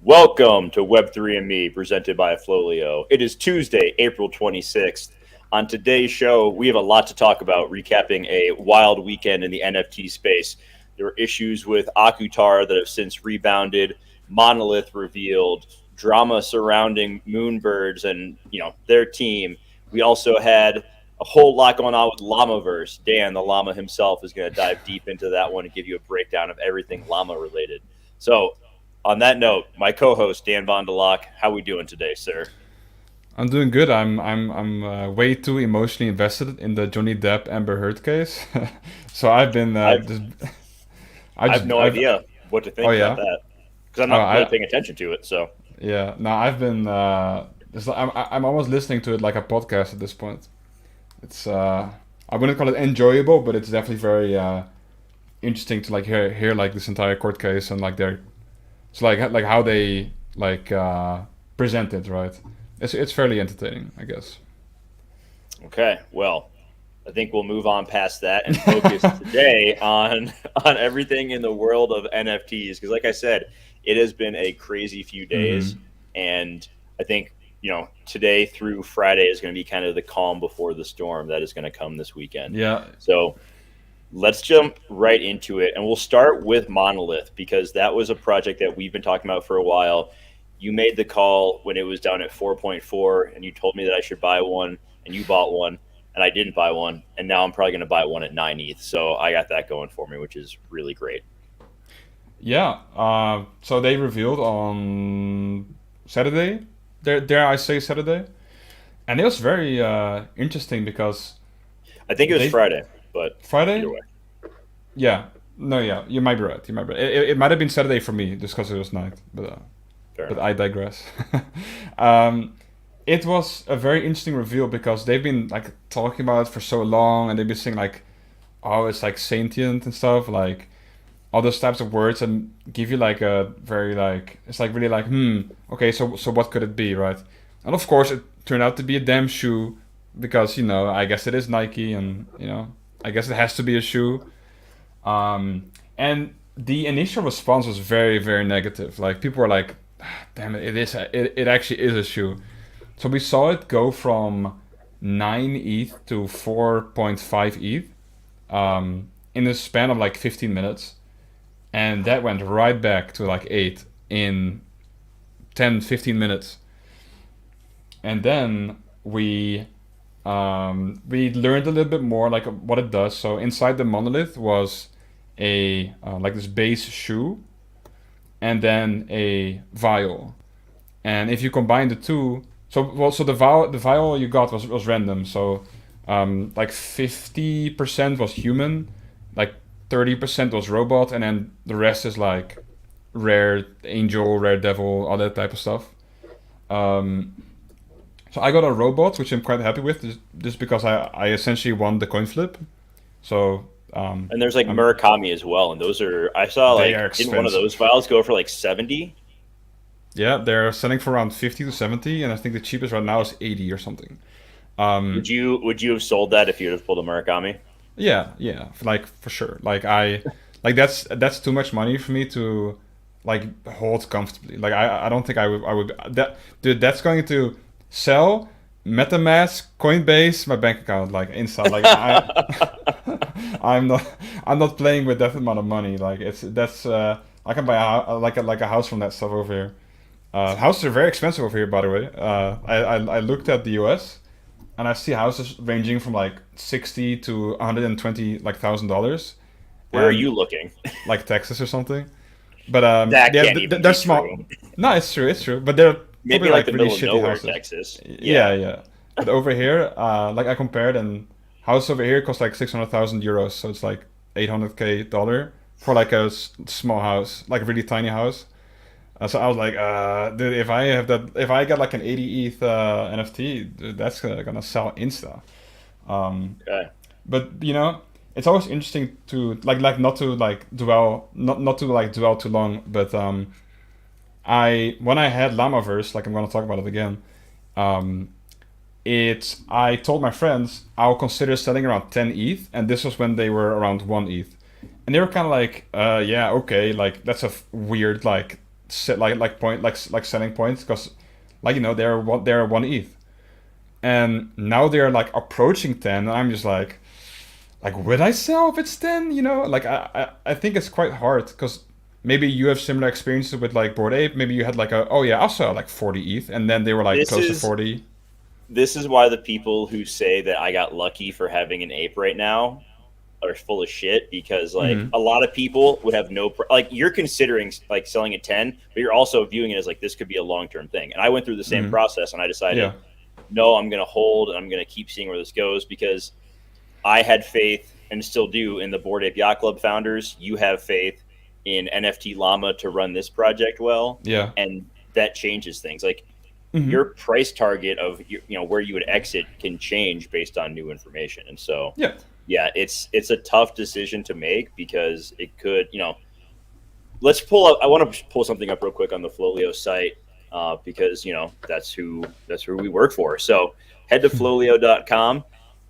Welcome to Web3 and Me, presented by FLOLiO. It is Tuesday, April 26th. On today's show, we have a lot to talk about, recapping a wild weekend in the NFT space. There were issues with Akutar that have since rebounded, MNLTH revealed, drama surrounding Moonbirds and their team. We also had a whole lot going on with Llamaverse. Dan, the llama himself, is going to dive deep into that one and give you a breakdown of everything llama related. So, on that note, my co-host Dan Von DeLock, how are we doing today, sir? I'm doing good. I'm way too emotionally invested in the Johnny Depp Amber Heard case, so I've been I've just I have no I've idea what to oh think about yeah that because I'm oh not really I paying attention to it. So yeah no I've been I'm almost listening to it like a podcast at this point. It's I wouldn't call it enjoyable, but it's definitely very interesting to like hear like this entire court case and like their like how they present it, right? It's fairly entertaining, I guess. okay, well, I think we'll move on past that and focus today on everything in the world of NFTs because, like I said, it has been a crazy few days, Hmm. and I think today through Friday is going to be kind of the calm before the storm that is going to come this weekend. Yeah. So let's jump right into it. And we'll start with MNLTH because that was a project that we've been talking about for a while. You made the call when it was down at 4.4, and you told me that I should buy one, and you bought one, and I didn't buy one. And now I'm probably going to buy one at 9 ETH. So I got that going for me, which is really great. Yeah. So they revealed on Saturday. Dare I say Saturday? And it was very interesting because I think it was they Friday, but either Friday. way, Yeah. No. Yeah. You might be right. You might be right. It might have been Saturday for me just because it was night. fair But enough. I digress. um, it was a very interesting reveal because they've been like talking about it for so long, and they've been saying like, "Oh, it's like sentient and stuff," like all those types of words, and give you like a very like it's like really like okay, so what could it be, right? And of course, it turned out to be a damn shoe because I guess it is Nike, and I guess it has to be a shoe. And the initial response was very, very negative. Like people were like, "Ah, damn it, it actually is a shoe." So we saw it go from 9 ETH to 4.5 ETH in the span of like 15 minutes. And that went right back to like 8 in 10, 15 minutes. And then we learned a little bit more like what it does. So inside the monolith was a like this base shoe and then a vial. And if you combine the two, so the vial you got was random. So like 50% was human, like 30% was robot, and then the rest is like rare angel, rare devil, all that type of stuff. Um, so I got a robot, which I'm quite happy with, just because I essentially won the coin flip. So And there's like I'm Murakami as well, and those are I saw they like are didn't one of those expensive. files go for like 70? Yeah, they're selling for around 50 to 70, and I think the cheapest right now is 80 or something. Um, Would you have sold that if you'd have pulled a Murakami? yeah, yeah, like for sure. Like that's too much money for me to like hold comfortably. Like I don't think I would that dude. That's going to sell MetaMask, Coinbase, my bank account like inside. Like I'm not I'm not playing with that amount of money. Like it's that's I can buy a house from that stuff over here. Houses are very expensive over here, by the way. I looked at the U.S. and I see houses ranging from like 60 to 120 like $1,000, Where are and you looking? like Texas or something. But That yeah, can't even they're be small. true. No, it's true, it's true. But they're probably Maybe like like the really middle of shitty nowhere, houses. Texas. Yeah, Yeah. yeah. But over here, like I compared, and house over here costs like 600,000 euros, so it's like 800k dollar for like a small house, like a really tiny house. So I was like, dude, if I get like an 80 ETH NFT, dude, that's gonna sell insta. Um, Okay. but it's always interesting to like not to like dwell not to like dwell too long. But I when I had Llamaverse, like I'm gonna talk about it again. Um, I told my friends I'll consider selling around 10 ETH, and this was when they were around 1 ETH, and they were kind of like, yeah, okay, like that's a weird like set like selling points because they're 1 ETH, and now they're like approaching 10. And I'm just like would I sell if it's 10? Like I think it's quite hard because maybe you have similar experiences with like Bored Ape. Maybe you had like oh yeah, I'll sell like 40 ETH, and then they were like This close to is 40. this is why the people who say that I got lucky for having an ape right now are full of shit, because like Hmm. a lot of people would have like you're considering like selling at 10, but you're also viewing it as like this could be a long-term thing. And I went through the same Hmm. process, and I decided Yeah. no, I'm going to hold and I'm going to keep seeing where this goes, because I had faith and still do in the Bored Ape Yacht Club founders. You have faith in NFT Llama to run this project well, Yeah. and that changes things. Like Hmm. your price target of where you would exit can change based on new information. And so Yeah. yeah, it's a tough decision to make, because it could, let's pull up. I want to pull something up real quick on the FLOLiO site, because that's who we work for. So head to FLOLiO.com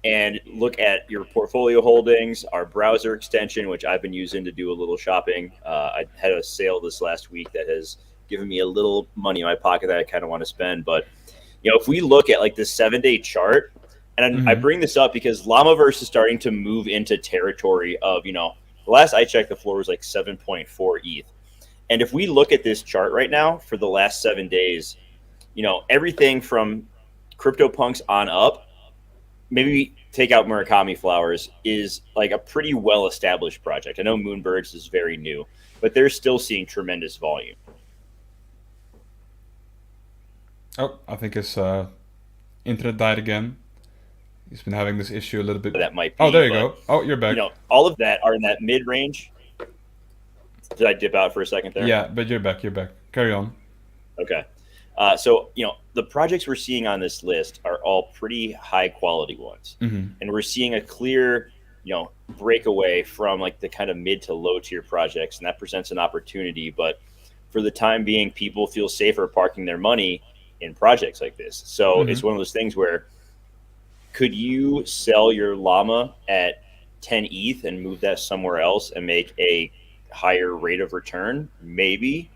and look at your portfolio holdings, our browser extension, which I've been using to do a little shopping. I had a sale this last week that has given me a little money in my pocket that I kind of want to spend. But if we look at like the 7-day chart, and I Hmm. bring this up because Llamaverse is starting to move into territory of, the last I checked, the floor was like 7.4 ETH. And if we look at this chart right now for the last 7 days, everything from CryptoPunks on up, maybe take out Murakami Flowers, is like a pretty well established project. I know Moonbirds is very new, but they're still seeing tremendous volume. Oh, I think his internet died again. He's been having this issue a little bit. That might Oh, be, there you but go. Oh, you're back. all of that are in that mid range. Did I dip out for a second there? Yeah, but you're back. You're back. Carry on. Okay. So, the projects we're seeing on this list are all pretty high quality ones. Hmm. And we're seeing a clear, breakaway from like the kind of mid to low tier projects. And that presents an opportunity. But for the time being, people feel safer parking their money in projects like this. So it's Hmm. one of those things where, could you sell your llama at 10 ETH and move that somewhere else and make a higher rate of return? Maybe.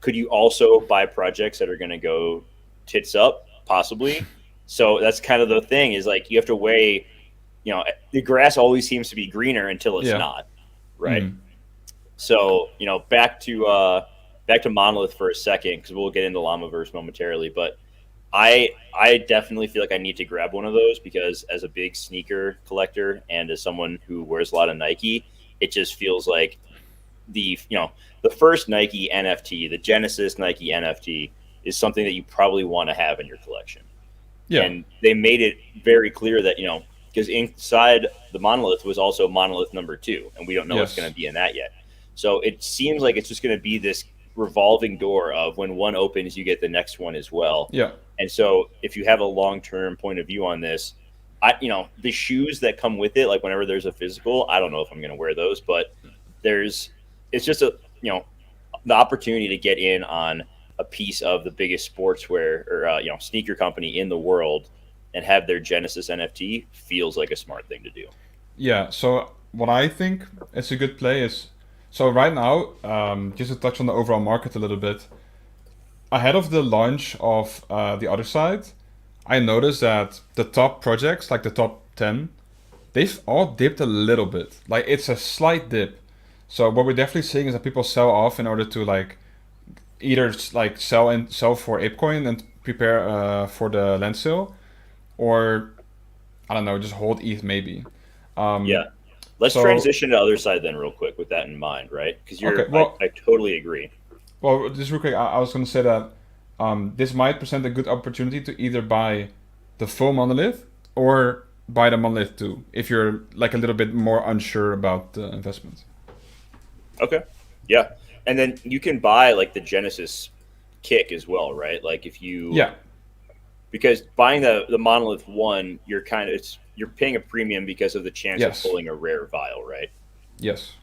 Could you also buy projects that are going to go tits up? Possibly. So that's kind of the thing, is like you have to weigh, the grass always seems to be greener until it's Yeah. not, right? Hmm. So, back to Monolith for a second, because we'll get into Llamaverse momentarily. But I definitely feel like I need to grab one of those, because as a big sneaker collector and as someone who wears a lot of Nike, it just feels like the first Nike NFT, the Genesis Nike NFT, is something that you probably want to have in your collection. Yeah. And they made it very clear that, because inside the Monolith was also Monolith number 2, and we don't know what's going Yes. to be in that yet. So it seems like it's just going to be this revolving door of, when one opens, you get the next one as well. Yeah. And so if you have a long-term point of view on this, the shoes that come with it, like whenever there's a physical, I don't know if I'm going to wear those, but it's just the opportunity to get in on a piece of the biggest sportswear or sneaker company in the world and have their Genesis NFT feels like a smart thing to do. Yeah. So what I think is a good play is, so right now, just to touch on the overall market a little bit, ahead of the launch of the other side, I noticed that the top projects, like the top 10, they've all dipped a little bit. Like it's a slight dip. So what we're definitely seeing is that people sell off in order to like either like sell for ApeCoin and prepare for the land sale, or I don't know, just hold ETH maybe. Yeah. Um, Let's so transition to the other side then real quick with that in mind, right? Because okay, I totally agree. well, just real quick, I was going to say that this might present a good opportunity to either buy the full monolith or buy the monolith too, if you're like a little bit more unsure about the investment. Okay. Yeah. And then you can buy like the Genesis kick as well, right? Like if you, Yeah. because buying the Monolith one, you're paying a premium because of the chance of Yes. pulling a rare vial, right? Yes.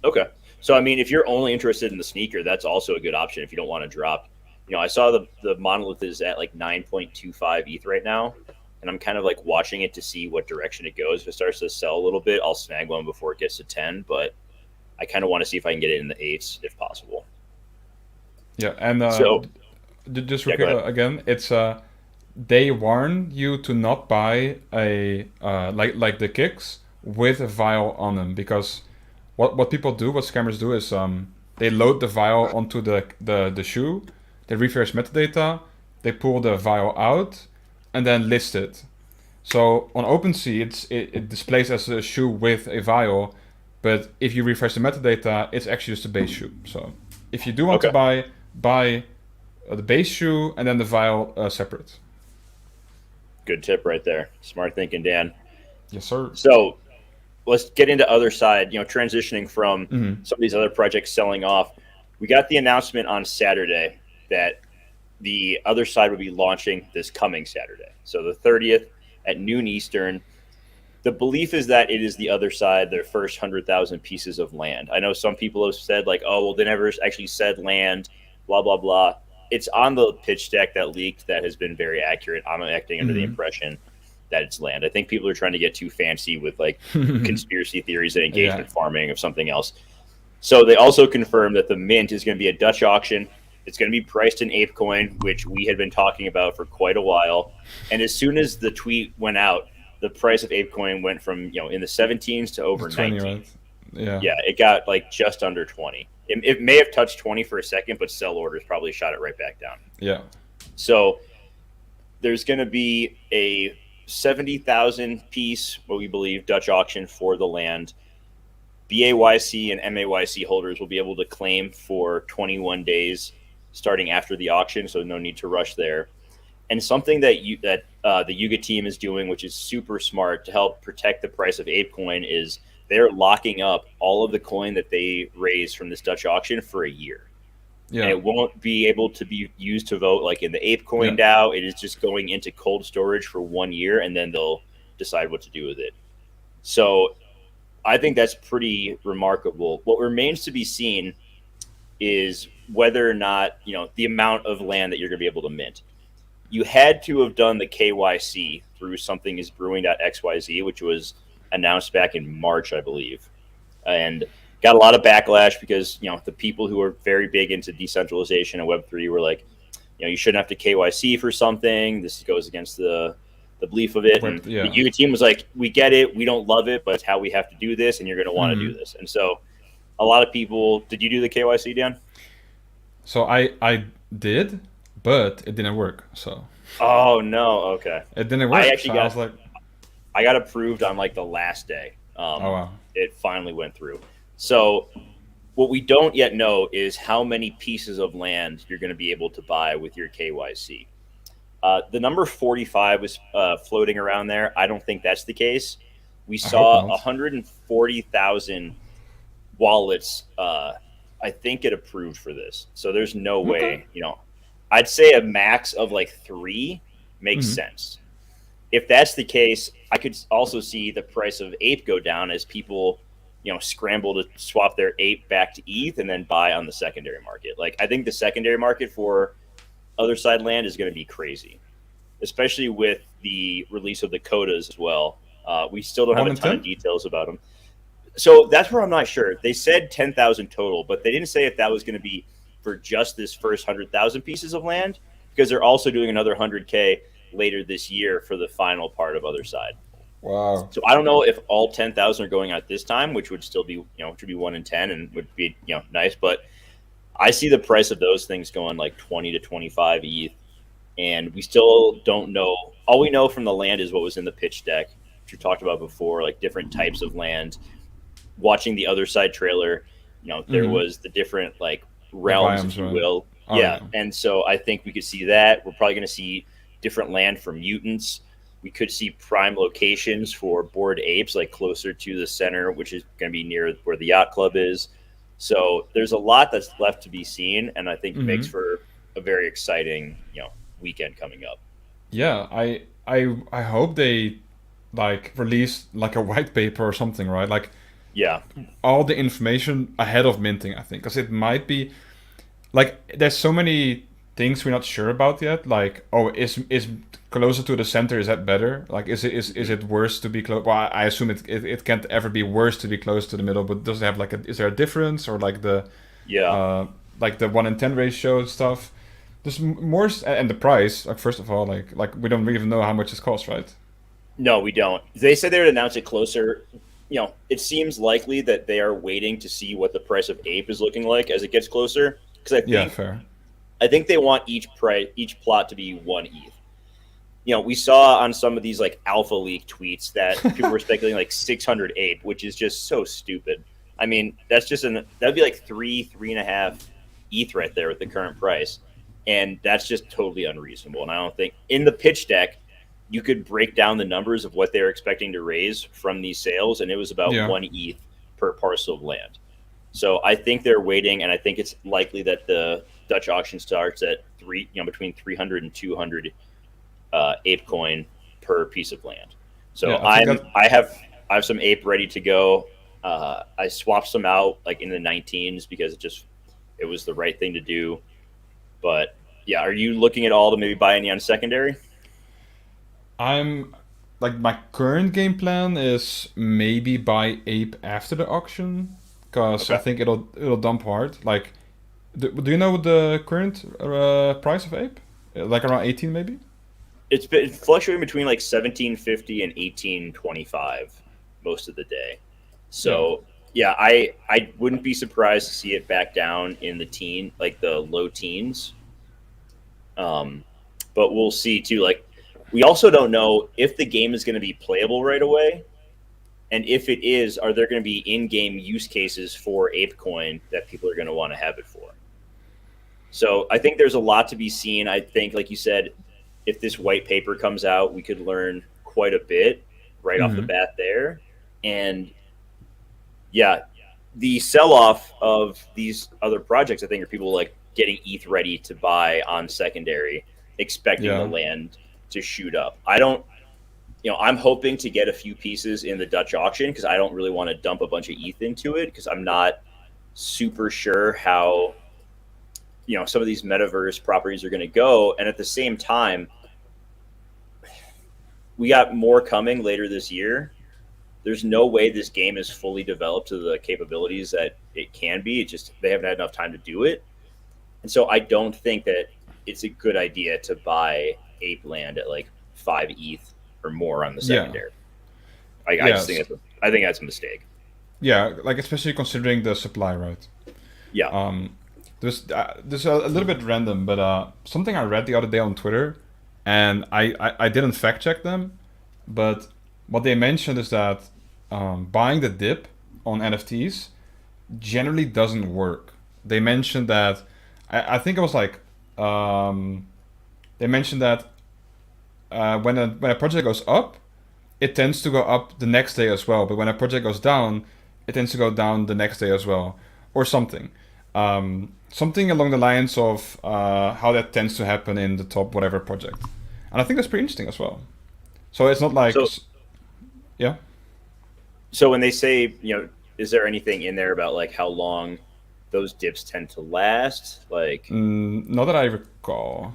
Okay. So I mean, if you're only interested in the sneaker, that's also a good option if you don't want to drop. I saw the Monolith is at like 9.25 ETH right now, and I'm kind of like watching it to see what direction it goes. If it starts to sell a little bit, I'll snag one before it gets to 10, but I kind of want to see if I can get it in the 8s if possible. Yeah, and So just yeah, go ahead. again, it's they warn you to not buy a like the kicks with a vial on them, because what people do, what scammers do is they load the vial onto the shoe, they reverse metadata, they pull the vial out, and then list it. So on OpenSea, it displays as a shoe with a vial, but if you refresh the metadata, it's actually just a base shoe. So if you do want to Okay, buy the base shoe and then the vial separate. good tip right there. Smart thinking, Dan. Yes, sir. So let's get into Otherside. Transitioning from Hmm. some of these other projects selling off. We got the announcement on Saturday that the Otherside will be launching this coming Saturday, so the 30th at noon Eastern. The belief is that it is the Otherside, their first 100,000 pieces of land. I know some people have said, like, oh, well, they never actually said land, blah, blah, blah. It's on the pitch deck that leaked that has been very accurate. I'm acting under the Hmm. impression that it's land. I think people are trying to get too fancy with like conspiracy theories and Yeah. engagement farming of something else. So they also confirmed that the mint is going to be a Dutch auction. It's going to be priced in ApeCoin, which we had been talking about for quite a while. And as soon as the tweet went out, the price of ApeCoin went from in the 17s to over 20, 19. right? Yeah. Yeah, it got like just under 20. It may have touched 20 for a second, but sell orders probably shot it right back down. Yeah. So there's going to be a 70,000 piece, what we believe, Dutch auction for the land. BAYC and MAYC holders will be able to claim for 21 days starting after the auction, so no need to rush there. And something the Yuga team is doing, which is super smart to help protect the price of ApeCoin, is they're locking up all of the coin that they raise from this Dutch auction for a year. Yeah. And it won't be able to be used to vote like in the ApeCoin Yeah. DAO. It is just going into cold storage for 1 year, and then they'll decide what to do with it. So I think that's pretty remarkable. What remains to be seen is whether or not, the amount of land that you're going to be able to mint. You had to have done the KYC through something as brewing.xyz, which was announced back in March, I believe. And got a lot of backlash because, the people who are very big into decentralization and Web3 were like, you shouldn't have to KYC for something. This goes against the belief of it. And Yeah. the Yuga team was like, we get it. We don't love it, but it's how we have to do this. And you're going to want to do this. And so a lot of people, did you do the KYC, Dan? So I did, but it didn't work. So Oh, no. Okay. it didn't work. I actually So I was like, I got approved on like the last day. oh wow. It finally went through. So what we don't yet know is how many pieces of land you're going to be able to buy with your KYC. The number 45 was floating around there. I don't think that's the case. We I hope saw not. 140,000 wallets, I think, get approved for this. So there's no way, I'd say a max of like 3 makes sense. If that's the case, I could also see the price of Ape go down as people, scramble to swap their Ape back to ETH and then buy on the secondary market. Like, I think the secondary market for Otherside Land is going to be crazy, especially with the release of the codas as well. We still don't have a ton of details about them. So that's where I'm not sure. They said 10,000 total, but they didn't say if that was going to be for just this first 100,000 pieces of land, because they're also doing another 100K later this year for the final part of Otherside. Wow. So I don't know if all 10,000 are going out this time, which would still be, which would be 1 in 10 and would be, nice. But I see the price of those things going like 20 to 25 ETH, and we still don't know. All we know from the land is what was in the pitch deck, which we talked about before, like different types of land. Watching the Otherside trailer, there was the different like realms, biomes, if you right? will. Oh, yeah. yeah. And so I think we could see that. We're probably going to see different land for mutants. We could see prime locations for Bored Apes, like closer to the center, which is going to be near where the yacht club is. So there's a lot that's left to be seen, and I think it makes for a very exciting, weekend coming up. Yeah, I hope they like release like a white paper or something, right? Like Yeah. all the information ahead of minting, I think, because it might be like there's so many things we're not sure about yet. Like, oh, is closer to the center, is that better? Like, is it worse to be close? Well, I assume it can't ever be worse to be close to the middle, but does it have like is there a difference, or like the Yeah. like the 1 in 10 ratio and stuff. There's more, and the price. Like first of all, like we don't even know how much it costs, right? No, we don't. They said they would announce it closer. It seems likely that they are waiting to see what the price of Ape is looking like as it gets closer. Because Yeah, fair. I think they want each plot to be 1 ETH. We saw on some of these like alpha leak tweets that people were speculating like 600 Ape, which is just so stupid. I mean, that'd be like 3.5 ETH right there with the current price, and that's just totally unreasonable. And I don't think in the pitch deck you could break down the numbers of what they were expecting to raise from these sales, and it was about Yeah. 1 ETH per parcel of land. So I think they're waiting, and I think it's likely that the Dutch auction starts at between 300 and 200 ape coin per piece of land. So Yeah, I think that. I have some ape ready to go. I swapped some out like in the 19s because it was the right thing to do. But yeah, are you looking at all to maybe buy any on secondary? I'm like my current game plan is maybe buy Ape after the auction, because I Okay. think it'll dump hard. Like, do you know the current price of Ape? Like around 18 maybe? It's been fluctuating between like 1750 and 1825 most of the day. Yeah. So yeah, I wouldn't be surprised to see it back down in the low teens. Um, but we'll see too. Like, we also don't know if the game is going to be playable right away, and if it is, are there going to be in-game use cases for ApeCoin that people are going to want to have it for? So I think there's a lot to be seen. I think, like you said, if this white paper comes out, we could learn quite a bit right off the Hmm. bat there. And yeah, the sell-off of these other projects, I think, are people like getting ETH ready to buy on secondary, expecting the Yeah. land to shoot up. I don't, I'm hoping to get a few pieces in the Dutch auction because I don't really want to dump a bunch of ETH into it because I'm not super sure how, some of these metaverse properties are going to go. And at the same time, we got more coming later this year. There's no way this game is fully developed to the capabilities that it can be. It just they haven't had enough time to do it, and so I don't think that it's a good idea to buy Ape Land at like 5 ETH or more on the Yeah. secondary. I just Yes. think I think that's a mistake. Yeah. Like especially considering the supply, right? Yeah. Um, there's a little bit random, but something I read the other day on Twitter, and I didn't fact check them, but what they mentioned is that buying the dip on NFTs generally doesn't work. They mentioned that I think it was like they mentioned that when a project goes up, it tends to go up the next day as well. But when a project goes down, it tends to go down the next day as well, or something. Something along the lines of how that tends to happen in the top whatever project. And I think that's pretty interesting as well. So it's not like, So yeah. so when they say, is there anything in there about like how long those dips tend to last? Like, Not that I recall.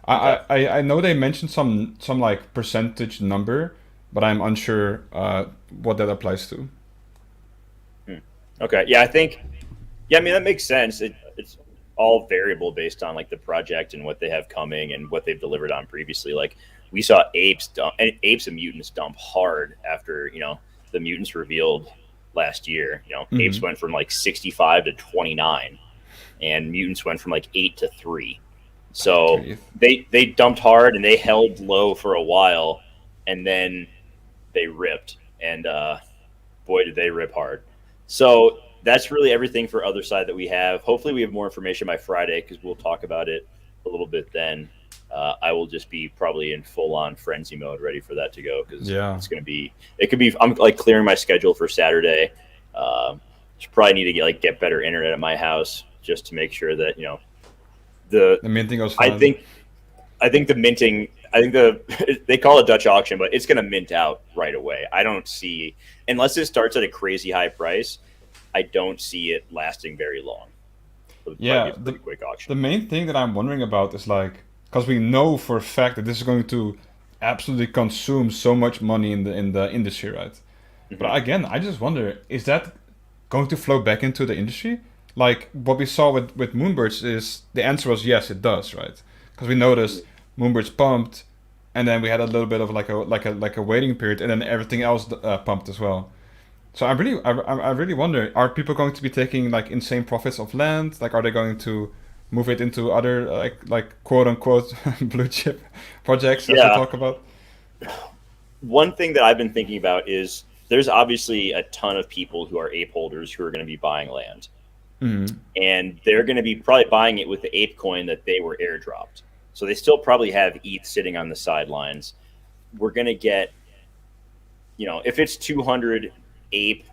okay. I know they mentioned some like percentage number, but I'm unsure what that applies to. Hmm. Okay. Yeah, I think. Yeah, I mean that makes sense. It's all variable based on like the project and what they have coming and what they've delivered on previously. Like we saw apes and mutants dump hard after the mutants revealed last year. Apes Hmm. went from like 65 to 29, and mutants went from like 8 to 3. So 3. they dumped hard and they held low for a while, and then they ripped, and boy did they rip hard. So that's really everything for other side that we have. Hopefully we have more information by Friday because we'll talk about it a little bit then. I will just be probably in full on frenzy mode, ready for that to go because Yeah. it's going to be. It could be. I'm like clearing my schedule for Saturday. Should probably need to get better internet at my house just to make sure that the. The minting goes I fine. think I think the minting. I think they call it Dutch auction, but it's going to mint out right away. I don't see unless it starts at a crazy high price. I don't see it lasting very long. It'll probably Yeah. be a pretty quick The auction. main thing that I'm wondering about is like, because we know for a fact that this is going to absolutely consume so much money in the industry, right? Hmm. But again, I just wonder, is that going to flow back into the industry? like what we saw with Moonbirds is the answer was yes, it does, right? Because we noticed Moonbirds pumped, and then we had a little bit of like a waiting period, and then everything else pumped as well. So I really wonder: are people going to be taking like insane profits of land? Like, are they going to move it into other like quote unquote blue chip projects as they Yeah. talk about? One thing that I've been thinking about is there's obviously a ton of people who are ape holders who are going to be buying land, Mm. and they're going to be probably buying it with the ape coin that they were airdropped. So they still probably have ETH sitting on the sidelines. We're going to get, if it's 200 ape,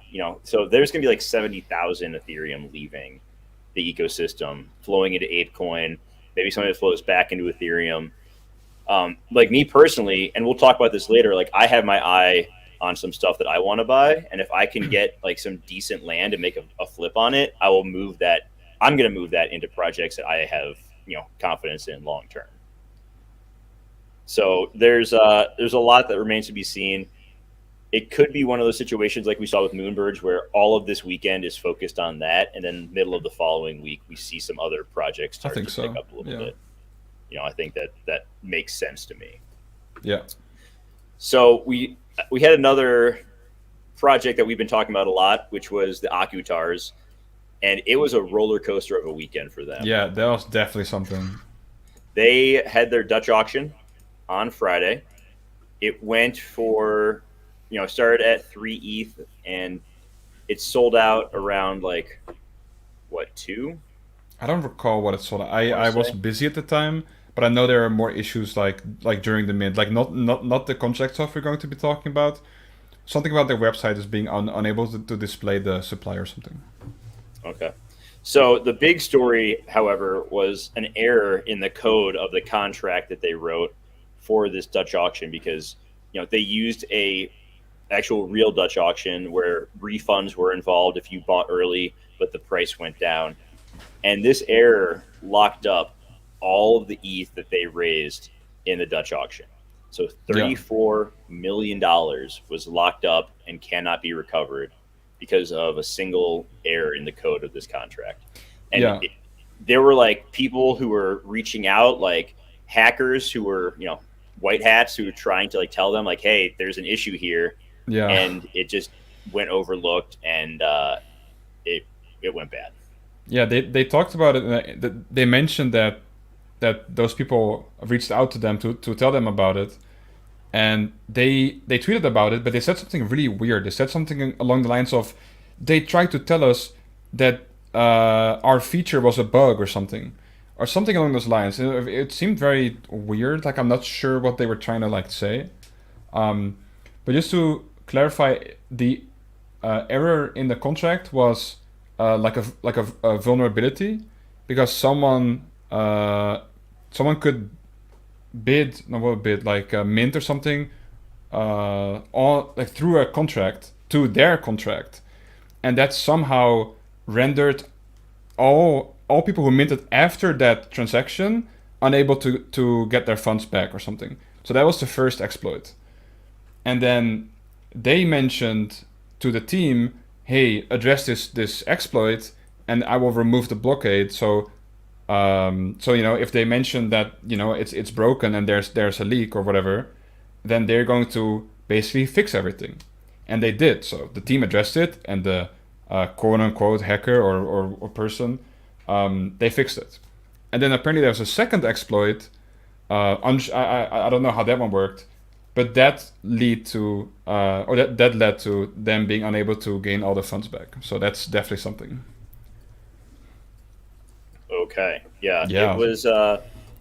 so there's going to be like 70,000 Ethereum leaving the ecosystem, flowing into ApeCoin. Maybe some of it flows back into Ethereum. Like me personally, and we'll talk about this later, like I have my eye on some stuff that I want to buy. And if I can get like some decent land and make a flip on it, I will move that. I'm going to move that into projects that I have, confidence in long term. So there's a lot that remains to be seen. It could be one of those situations like we saw with Moonbirds where all of this weekend is focused on that, and then middle of the following week we see some other projects I start think to so. pick up a little Yeah. bit. I think that makes sense to me. Yeah. So we had another project that we've been talking about a lot, which was the Akutars, and it was a roller coaster of a weekend for them. Yeah, that was definitely something. They had their Dutch auction on Friday. It went for, started at 3 ETH, and it sold out around like what, 2? I don't recall what it sold. I want I to was say. busy at the time, but I know there are more issues like during the mid, like not the contract stuff we're going to be talking about. Something about their website is being unable to display the supply or something. Okay. So the big story, however, was an error in the code of the contract that they wrote for this Dutch auction because they used a actual real Dutch auction where refunds were involved if you bought early, but the price went down. And this error locked up all of the ETH that they raised in the Dutch auction. So Yeah. $34 million was locked up and cannot be recovered because of a single error in the code of this contract. And Yeah. there were like people who were reaching out, like hackers who were, white hats who were trying to like tell them like, hey, there's an issue here. Yeah. And it just went overlooked and it went bad. Yeah, they talked about it. They mentioned that those people reached out to them to tell them about it, and they tweeted about it, but they said something really weird. They said something along the lines of, they tried to tell us that our feature was a bug or something along those lines. It seemed very weird. Like I'm not sure what they were trying to like say. But just to clarify, the error in the contract was a vulnerability because someone could bid, no, what bid, like a mint or something, on like through a contract to their contract, and that somehow rendered all people who minted after that transaction unable to get their funds back or something. So that was the first exploit. And then they mentioned to the team, hey, address this exploit and I will remove the blockade. So if they mention that it's broken and there's a leak or whatever, then they're going to basically fix everything. And they did. So the team addressed it, and the quote unquote hacker or person, they fixed it. And then apparently there was a second exploit. I don't know how that one worked, but that led to that led to them being unable to gain all the funds back. So that's definitely something. Okay. Yeah. Yeah, It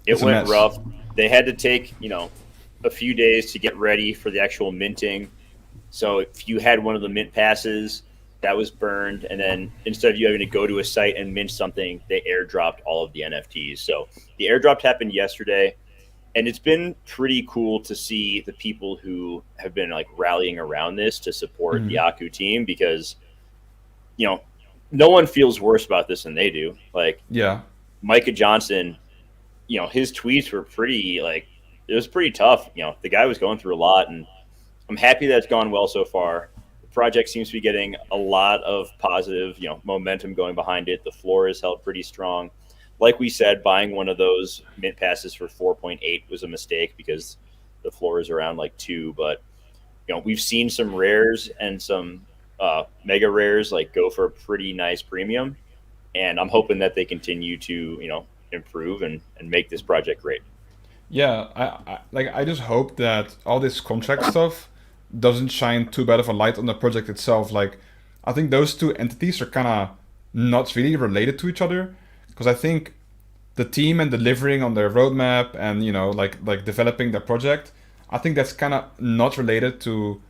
it's a went mess. rough. They had to take, a few days to get ready for the actual minting. So if you had one of the mint passes, that was burned, and then instead of you having to go to a site and mint something, they airdropped all of the NFTs. So the airdrop happened yesterday, and it's been pretty cool to see the people who have been like rallying around this to support the Aku team because no one feels worse about this than they do. Like Yeah, Micah Johnson, his tweets were pretty it was pretty tough. The guy was going through a lot, and I'm happy that it's gone well so far. The project seems to be getting a lot of positive, momentum going behind it. The floor is held pretty strong. Like we said, buying one of those mint passes for 4.8 was a mistake because the floor is around like 2. But we've seen some rares and some mega rares like go for a pretty nice premium, and I'm hoping that they continue to improve and make this project great. Yeah, I just hope that all this contract stuff doesn't shine too bad of a light on the project itself. Like, I think those two entities are kind of not really related to each other, because I think the team and delivering on their roadmap and like developing their project, I think that's kind of not related to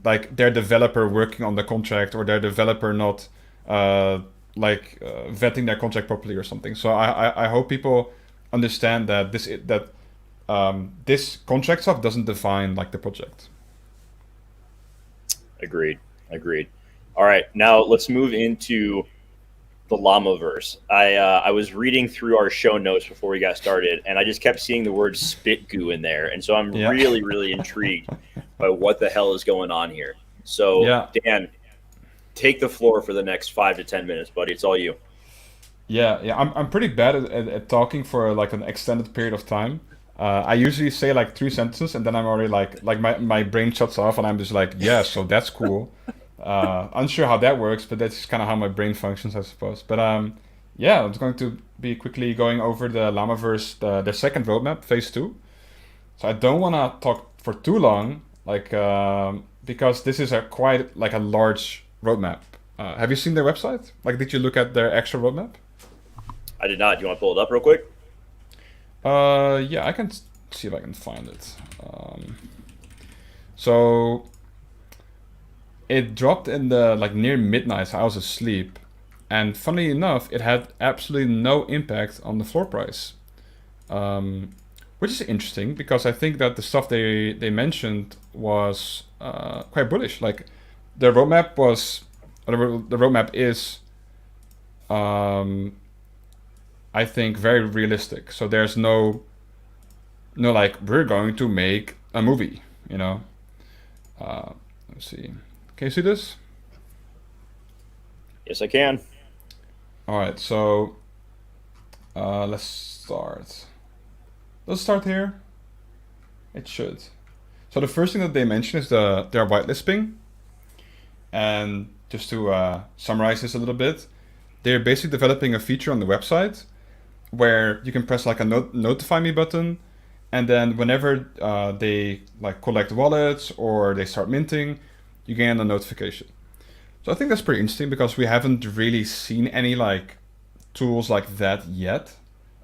like their developer working on the contract or their developer not vetting their contract properly or something. So I hope people understand that this contract stuff doesn't define like the project. Agreed. All right, now let's move into the Llamaverse. I was reading through our show notes before we got started, and I just kept seeing the word spit goo in there, and so I'm really intrigued by what the hell is going on here. So Dan, take the floor for the next 5 to 10 minutes, buddy. It's all you. Yeah. I'm pretty bad at talking for like an extended period of time. I usually say like 3 sentences, and then I'm already like my brain shuts off, and I'm just like, yeah, so that's cool. Unsure how that works, but that's kind of how my brain functions, I suppose. But yeah, I'm going to be quickly going over the Llamaverse, the second roadmap, phase 2. So I don't want to talk for too long, like because this is a quite like a large roadmap. Have you seen their website? Like, did you look at their actual roadmap? I did not. Do you want to pull it up real quick? Yeah, I can see if I can find it. So it dropped in the like near midnight. So I was asleep, and funnily enough, it had absolutely no impact on the floor price, which is interesting because I think that the stuff they mentioned was quite bullish. Like the roadmap is. I think very realistic. So there's no like we're going to make a movie, Let's see. Can you see this? Yes, I can. All right. So let's start. Let's start here. It should. So the first thing that they mention is their whitelist ping, and just to summarize this a little bit, they're basically developing a feature on the website where you can press like a notify me button, and then whenever they like collect wallets or they start minting, you get a notification. So I think that's pretty interesting because we haven't really seen any like tools like that yet,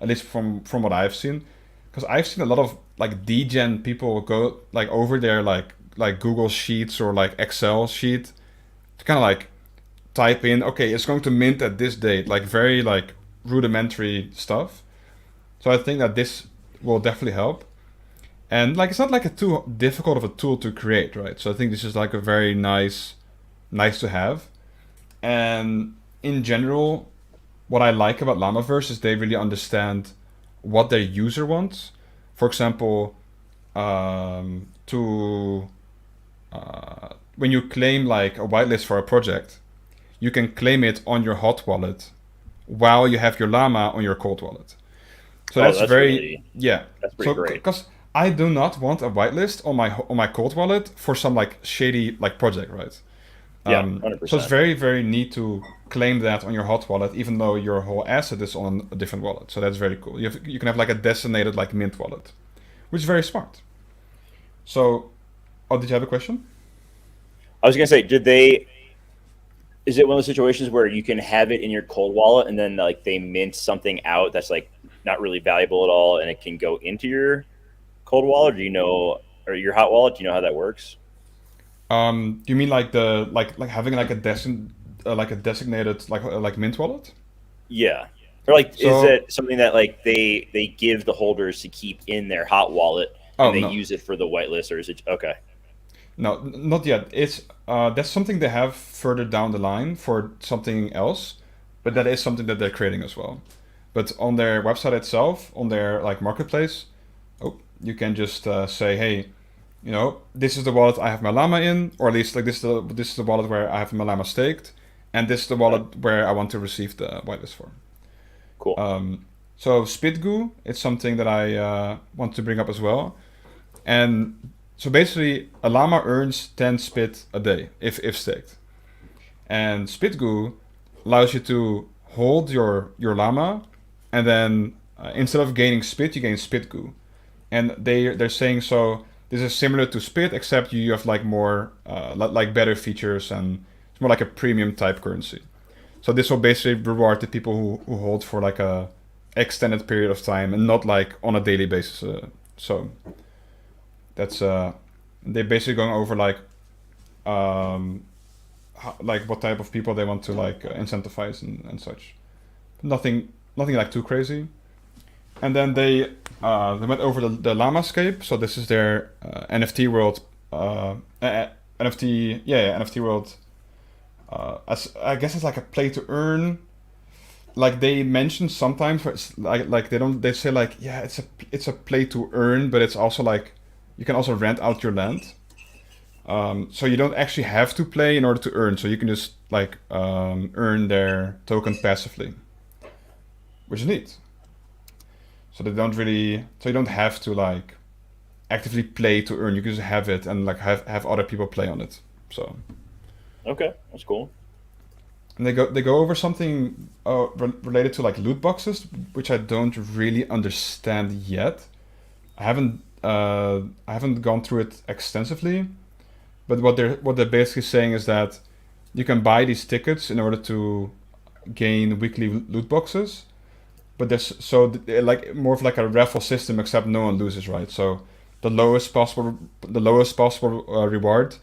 at least from what I've seen. Because I've seen a lot of like degen people go like over their like Google Sheets or like Excel sheet to kind of like type in, okay, it's going to mint at this date, like very like rudimentary stuff. So I think that this will definitely help. And like it's not like a too difficult of a tool to create, right? So I think this is like a very nice to have. And in general, what I like about Llamaverse is they really understand what their user wants. For example, when you claim like a whitelist for a project, you can claim it on your hot wallet while you have your Llama on your cold wallet. So that's very that's pretty great. Because I do not want a whitelist on my cold wallet for some like shady like project, right? Yeah, 100%. So it's very, very neat to claim that on your hot wallet, even though your whole asset is on a different wallet. So that's very cool. You can have like a designated like mint wallet, which is very smart. So, did you have a question? I was gonna say, is it one of those situations where you can have it in your cold wallet and then like they mint something out that's like not really valuable at all and it can go into your cold wallet? Or your hot wallet? Do you know how that works? Do you mean like the like having like a designated like mint wallet? Yeah. Or like, is it something that like they give the holders to keep in their hot wallet and they use it for the whitelist, or is it okay? No, not yet. It's that's something they have further down the line for something else, but that is something that they're creating as well. But on their website itself, on their like marketplace, you can just say, hey, this is the wallet I have my llama in, or at least like this is the wallet where I have my llama staked, and this is the Right. wallet where I want to receive the whitelist for. Cool. So Spitgoo, it's something that I want to bring up as well. And so basically, a llama earns 10 spit a day if staked. And Spitgoo allows you to hold your llama, and then instead of gaining spit, you gain Spitgoo. And they're saying so. This is similar to Spit, except you have like more like better features, and it's more like a premium type currency. So this will basically reward the people who hold for like a extended period of time and not like on a daily basis. So that's they're basically going over um, like what type of people they want to like incentivize and such. Nothing like too crazy. And then they went over the Llamascape. So this is their NFT world, NFT NFT world. As I guess it's like a play to earn. Like they mention sometimes, where it's like they say like yeah it's a play to earn, but it's also like you can also rent out your land. So you don't actually have to play in order to earn. So you can just like earn their token passively, which is neat. So they don't really. So you don't have to like actively play to earn. You can just have it and like have other people play on it. So Okay, that's cool. and they go over something related to like loot boxes, which I don't really understand yet. I haven't gone through it extensively, but what they're basically saying is that you can buy these tickets in order to gain weekly loot boxes, but like more of like a raffle system, except no one loses, right? So the lowest possible reward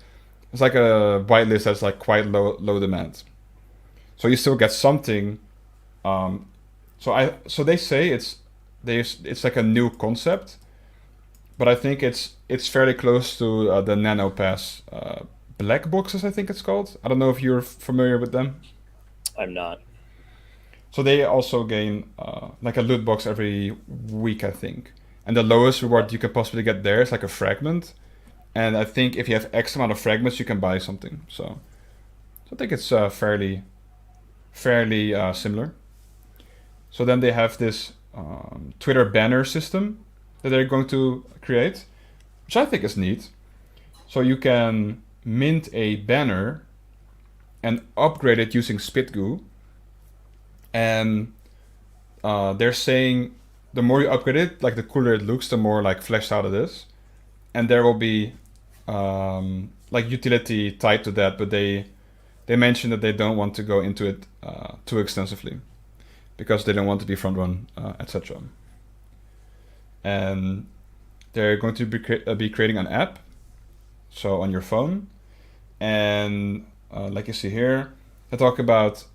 is like a whitelist that's like quite low demand. So you still get something. So they say it's like a new concept, but I think it's fairly close to the Nano Pass black boxes. I think it's called. I don't know if you're familiar with them. I'm not. So they also gain like a loot box every week, I think. And the lowest reward you could possibly get there is like a fragment. And I think if you have X amount of fragments, you can buy something. So I think it's fairly similar. So then they have this Twitter banner system that they're going to create, which I think is neat. So you can mint a banner and upgrade it using Spitgoo. And they're saying the more you upgrade it, like the cooler it looks, the more like fleshed out it is. And there will be like utility tied to that, but they mentioned that they don't want to go into it too extensively because they don't want to be front run, etc. And they're going to be creating an app, so on your phone, and like you see here, they talk about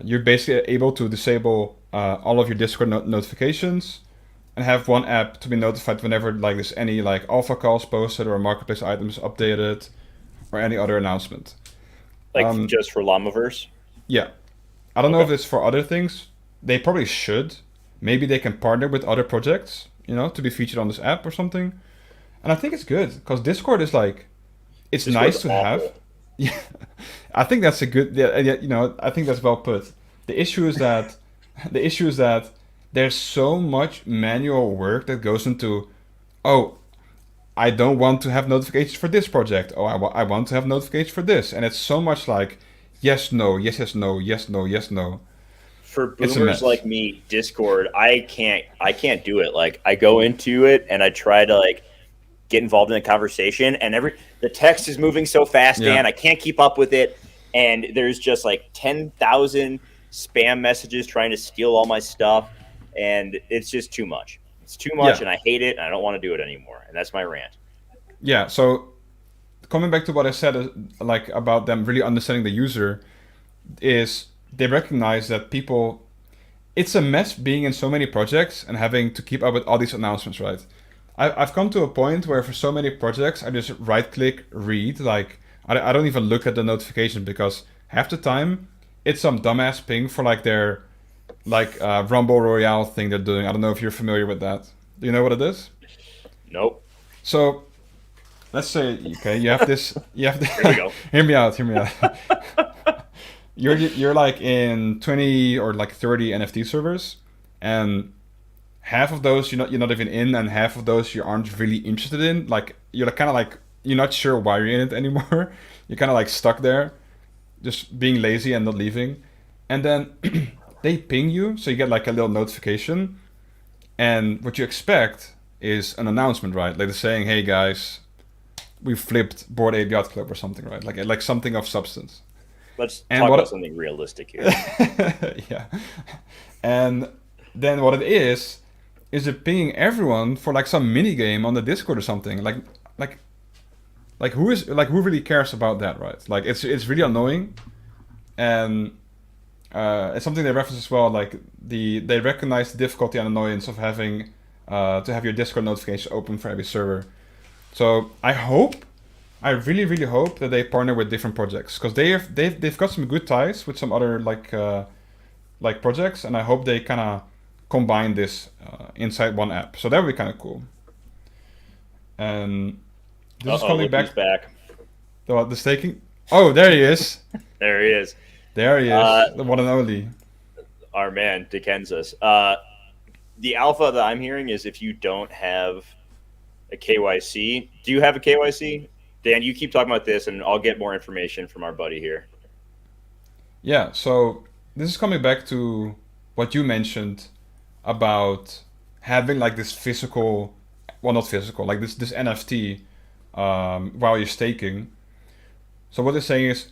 you're basically able to disable all of your Discord notifications and have one app to be notified whenever like there's any like alpha calls posted or marketplace items updated or any other announcement. Like Um, just for Llamaverse. yeah, I don't know Okay. if it's for other things. They probably should. Maybe they can partner with other projects, to be featured on this app or something. And I think it's good because Discord is like, it's Discord's nice to have. awful. Yeah, I think that's a good. Yeah, I think that's well put. The issue is that, the issue is that there's so much manual work that goes into. Oh, I don't want to have notifications for this project. Oh, I want to have notifications for this, and it's so much like yes, no, yes, yes, no, yes, no, yes, no. For It's a boomers mess. like me, Discord, I can't do it. Like I go into it and I try to like get involved in the conversation, and the text is moving so fast, Yeah, Dan, I can't keep up with it. And there's just like 10,000 spam messages trying to steal all my stuff, and it's just too much. It's too much, yeah, and I hate it, and I don't want to do it anymore. And that's my rant. yeah. So coming back to what I said, like about them really understanding the user, is they recognize that people. It's a mess being in so many projects and having to keep up with all these announcements, right? I've come to a point where for so many projects, I just right click read. Like, I don't even look at the notification because half the time it's some dumbass ping for like their like Rumble Royale thing they're doing. I don't know if you're familiar with that. Do you know what it is? Nope. So let's say, okay, you have this, you have Here we go. hear me out, hear me out. You're like in 20 or like 30 NFT servers, and half of those you're not even in, and half of those you aren't really interested in. Like you're kind of like you're not sure why you're in it anymore. You're kind of like stuck there, just being lazy and not leaving. And then they ping you, so you get like a little notification, and what you expect is an announcement, right? Like they're saying, "Hey guys, we flipped Bored Ape Yacht Club" or something, right? Like something of substance. Let's And talk what about something realistic here. yeah. And then what it is it pinging everyone for like some mini game on the Discord or something. Like who really cares about that, right? Like it's really annoying, and it's something they reference as well. Like they recognize the difficulty and annoyance of having to have your Discord notifications open for every server. So I really really hope that they partner with different projects, because they've got some good ties with some other like projects, and I hope they kind of combine this inside one app. So that would be kind of cool. And this is coming Look who's back. the staking. Oh, there he is. There he is. There he is. The one and only. Our man, Dickensis. The alpha that I'm hearing is if you don't have a KYC. Do you have a KYC? Dan, you keep talking about this, and I'll get more information from our buddy here. Yeah, so this is coming back to what you mentioned about having like this physical, well, not physical, like this NFT while you're staking. So what they're saying is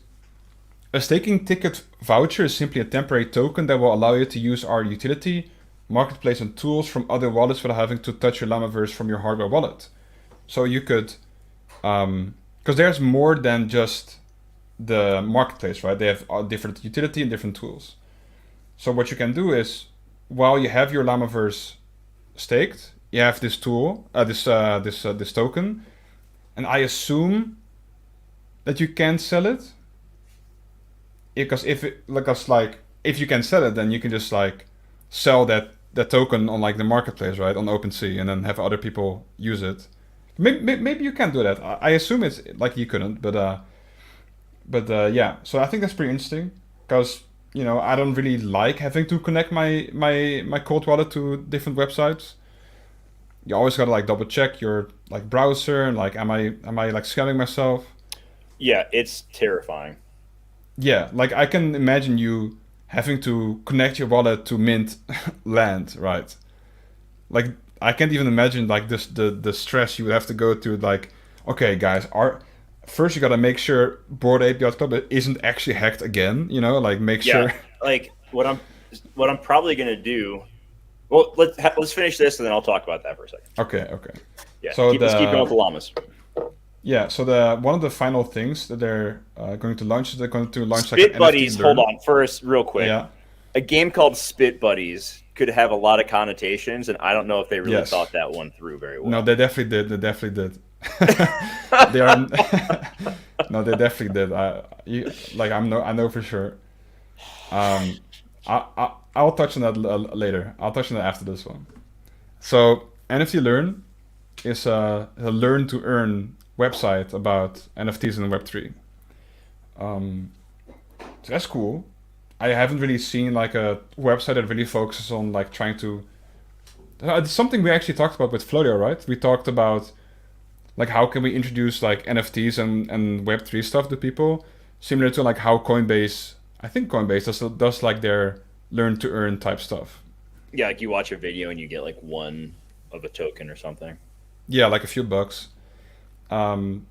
a staking ticket voucher is simply a temporary token that will allow you to use our utility, marketplace, and tools from other wallets without having to touch your Llamaverse from your hardware wallet. So you could, because there's more than just the marketplace, right? They have different utility and different tools. So what you can do is, while you have your Llamaverse staked, you have this tool, this token, and I assume that you can sell it, because if you can sell it, then you can just like sell that token on like the marketplace, right, on OpenSea, and then have other people use it. Maybe you can do that. I assume it's like you couldn't, but yeah. So I think that's pretty interesting, because I don't really like having to connect my cold wallet to different websites. You always gotta like double check your like browser, and like am I like scamming myself? Yeah, it's terrifying. Yeah, like I can imagine you having to connect your wallet to mint land, right? Like I can't even imagine like this the stress you would have to go through. Like, okay, guys, first you gotta make sure Bored Ape Yacht Club isn't actually hacked again. Like make sure. Like what I'm probably gonna do. Well, let's finish this, and then I'll talk about that for a second. Okay. Yeah. So let's keep going with the llamas. Yeah. So one of the final things that they're going to launch is they're going to launch Spit like Buddies. NFT Hold on, first, real quick. Yeah. A game called Spit Buddies could have a lot of connotations, and I don't know if they really thought that one through very well. No, they definitely did. They they are. No, they definitely did. I know for sure. I'll touch on that later. I'll touch on that after this one. So NFT Learn is a learn to earn website about NFTs in Web3. So that's cool. I haven't really seen like a website that really focuses on like trying to. It's something we actually talked about with FLOLiO, right? We talked about like how can we introduce like NFTs and Web3 stuff to people, similar to like how Coinbase. I think Coinbase does like their learn to earn type stuff. Yeah, like you watch a video and you get like one of a token or something. Yeah, like a few bucks. And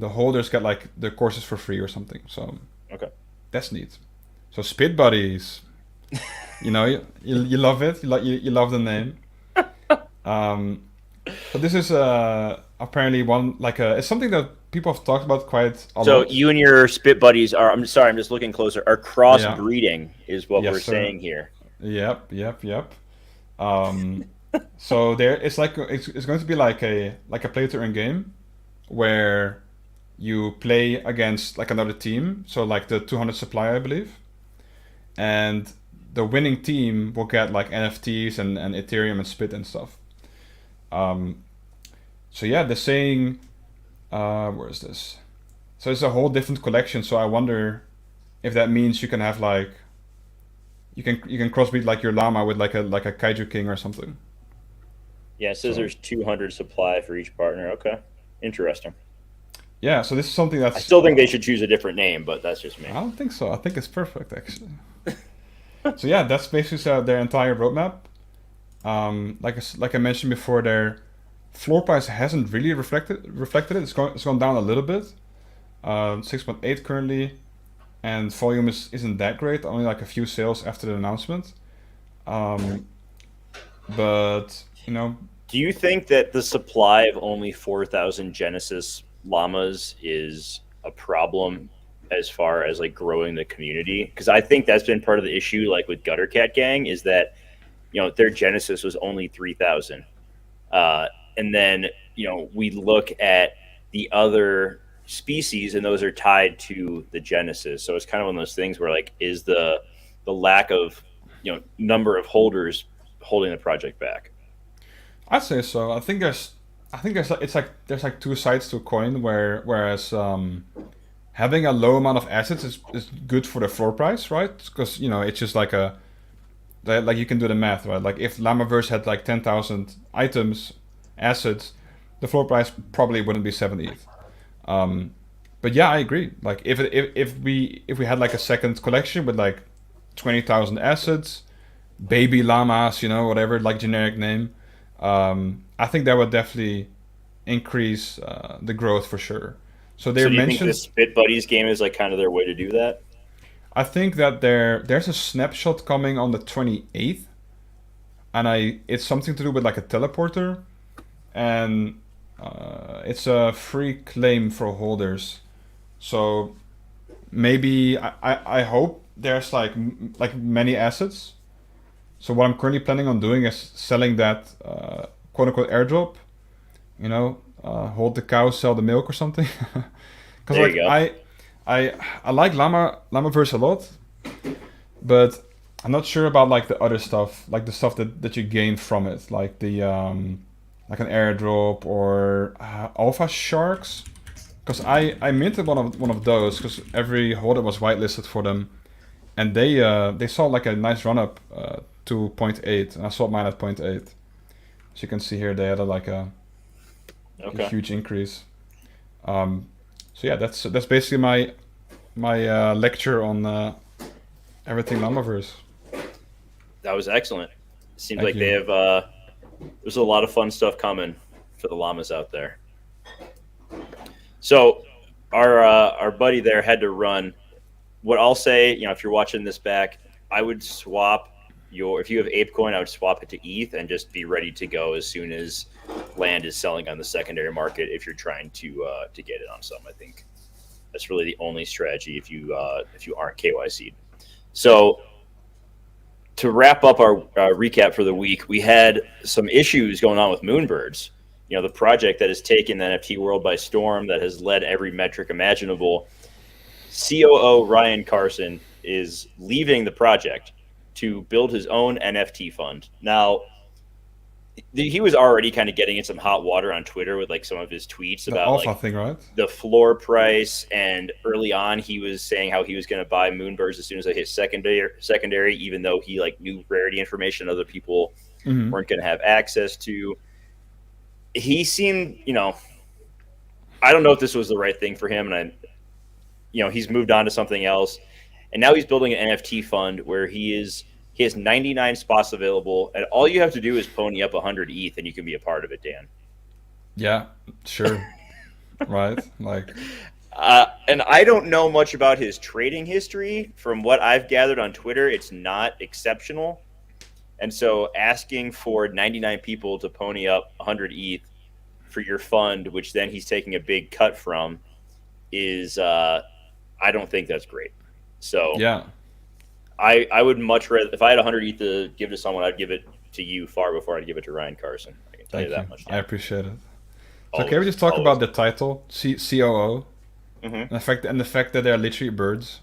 the holders get like the courses for free or something. So okay, that's neat. So Spit Buddies, you love it. You love the name. But this is apparently one it's something that people have talked about quite a lot. So you and your Spit Buddies are. I'm sorry, I'm just looking closer. Are crossbreeding is what we're saying here. Yep. So it's going to be like a play to earn game where you play against like another team. So like the 200 supply, I believe, and the winning team will get like NFTs and Ethereum and Spit and stuff. So yeah, they're saying Where is this? So it's a whole different collection. So I wonder if that means you can have like you can crossbreed like your llama with like a kaiju king or something. Yeah, it says So there's 200 supply for each partner. Okay, interesting. yeah, so this is something I that's still think they should choose a different name, but that's just me. I don't think so. I think it's perfect actually. So yeah, that's basically their entire roadmap. Like I mentioned before, their floor price hasn't really reflected it. It's gone down a little bit. 6.8 currently, and volume isn't that great. Only like a few sales after the announcement. Um, but Do you think that the supply of only 4,000 Genesis llamas is a problem as far as like growing the community? Because I think that's been part of the issue, like with Gutter Cat Gang, is that their Genesis was only 3,000, uh, and then we look at the other species, and those are tied to the Genesis. So it's kind of one of those things where like, is the lack of number of holders holding the project back? I'd say so. I think there's it's like there's like two sides to a coin. Whereas having a low amount of assets is good for the floor price, right? Because it's just like you can do the math, right? Like if Llamaverse had like 10,000 items, assets, the floor price probably wouldn't be 70th. Um, but yeah, I agree. Like if we had like a second collection with like 20,000 assets, baby llamas, whatever, like generic name, I think that would definitely increase the growth for sure. So they So do you think mentioned. this Spit Buddies game is like kind of their way to do that? I think that there's a snapshot coming on the 28th, and it's something to do with like a teleporter, and it's a free claim for holders. So maybe I hope there's like many assets. So what I'm currently planning on doing is selling that quote unquote airdrop. Hold the cow, sell the milk or something. Because There you like go. I like Llamaverse a lot, but I'm not sure about like the other stuff, like the stuff that you gain from it, like the like an airdrop or alpha sharks. Because I minted one of those because every holder was whitelisted for them, and they saw like a nice run up to zero point 0.8, and I sold mine at zero point 0.8. So you can see here they had a Okay. huge increase. Um, so yeah, that's basically my lecture on everything Llamaverse. That was excellent. Seems Thank like they you. have there's a lot of fun stuff coming for the llamas out there. So our buddy there had to run. What I'll say, if you're watching this back, I would swap if you have ApeCoin, I would swap it to ETH and just be ready to go as soon as land is selling on the secondary market. If you're trying to get it on some, I think that's really the only strategy if you aren't KYC'd. So to wrap up our recap for the week, we had some issues going on with Moonbirds. The project that has taken the NFT world by storm, that has led every metric imaginable. COO Ryan Carson is leaving the project to build his own NFT fund. Now, he was already kind of getting in some hot water on Twitter with like some of his tweets The about alpha like thing, right? the floor price, and early on he was saying how he was going to buy Moonbirds as soon as they hit secondary, even though he like knew rarity information other people Hmm. weren't going to have access to. He seemed, I don't know if this was the right thing for him, and he's moved on to something else, and now he's building an NFT fund where he has 99 spots available, and all you have to do is pony up 100 ETH, and you can be a part of it, Dan. Yeah, sure. Right? Like, And I don't know much about his trading history. From what I've gathered on Twitter, it's not exceptional. And so asking for 99 people to pony up 100 ETH for your fund, which then he's taking a big cut from, is I don't think that's great. So yeah. I would much rather, if I had 100 ETH to give to someone, I'd give it to you far before I'd give it to Ryan Carson. I can tell you Thank you. that much. I Dan. appreciate it. So can we Always, just talk always. about the title, COO, Mm-hmm. and the fact that they're literally birds?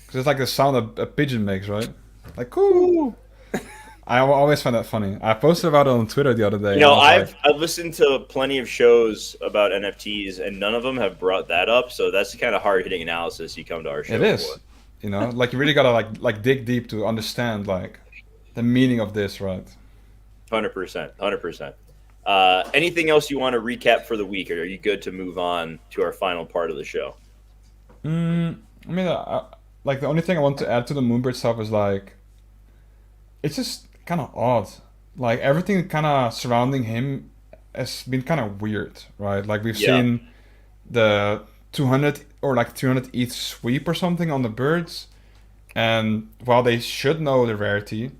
Because it's like the sound a pigeon makes, right? Like, coo. I always find that funny. I posted about it on Twitter the other day, You and know, I was like, I've listened to plenty of shows about NFTs, and none of them have brought that up. So that's the kind of hard hitting analysis you come to our it show for. is. Like you really gotta like dig deep to understand like the meaning of this, right? 100%, 100%. Anything else you want to recap for the week, or are you good to move on to our final part of the show? I mean, like the only thing I want to add to the Moonbird stuff is like it's just kind of odd. Like everything kind of surrounding him has been kind of weird, right? Like we've Yeah, seen the 200 or like 300 ETH sweep or something on the birds, and while they should know the rarity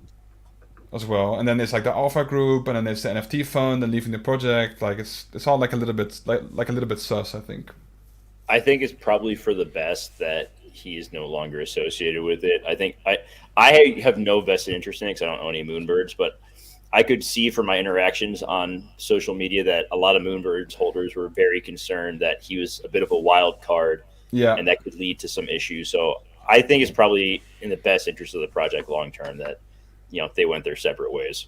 as well, and then it's like the alpha group, and then there's the NFT fund and leaving the project. Like it's all like a little bit like a little bit sus, I think. I think it's probably for the best that he is no longer associated with it. I have no vested interest in it because I don't own any Moonbirds, but I could see from my interactions on social media that a lot of Moonbirds holders were very concerned that he was a bit of a wild card Yeah, and that could lead to some issues. So I think it's probably in the best interest of the project long term that they went their separate ways.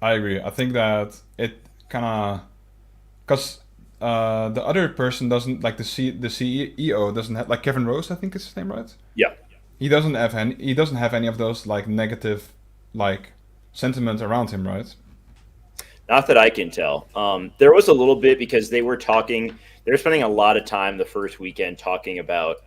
I agree. I think that it kind of because the other person doesn't like the CEO doesn't have like Kevin Rose, I think is his name, right? Yeah. He doesn't have any of those like negative like sentiment around him, right? Not that I can tell. There was a little bit because they were talking. They were spending a lot of time the first weekend talking about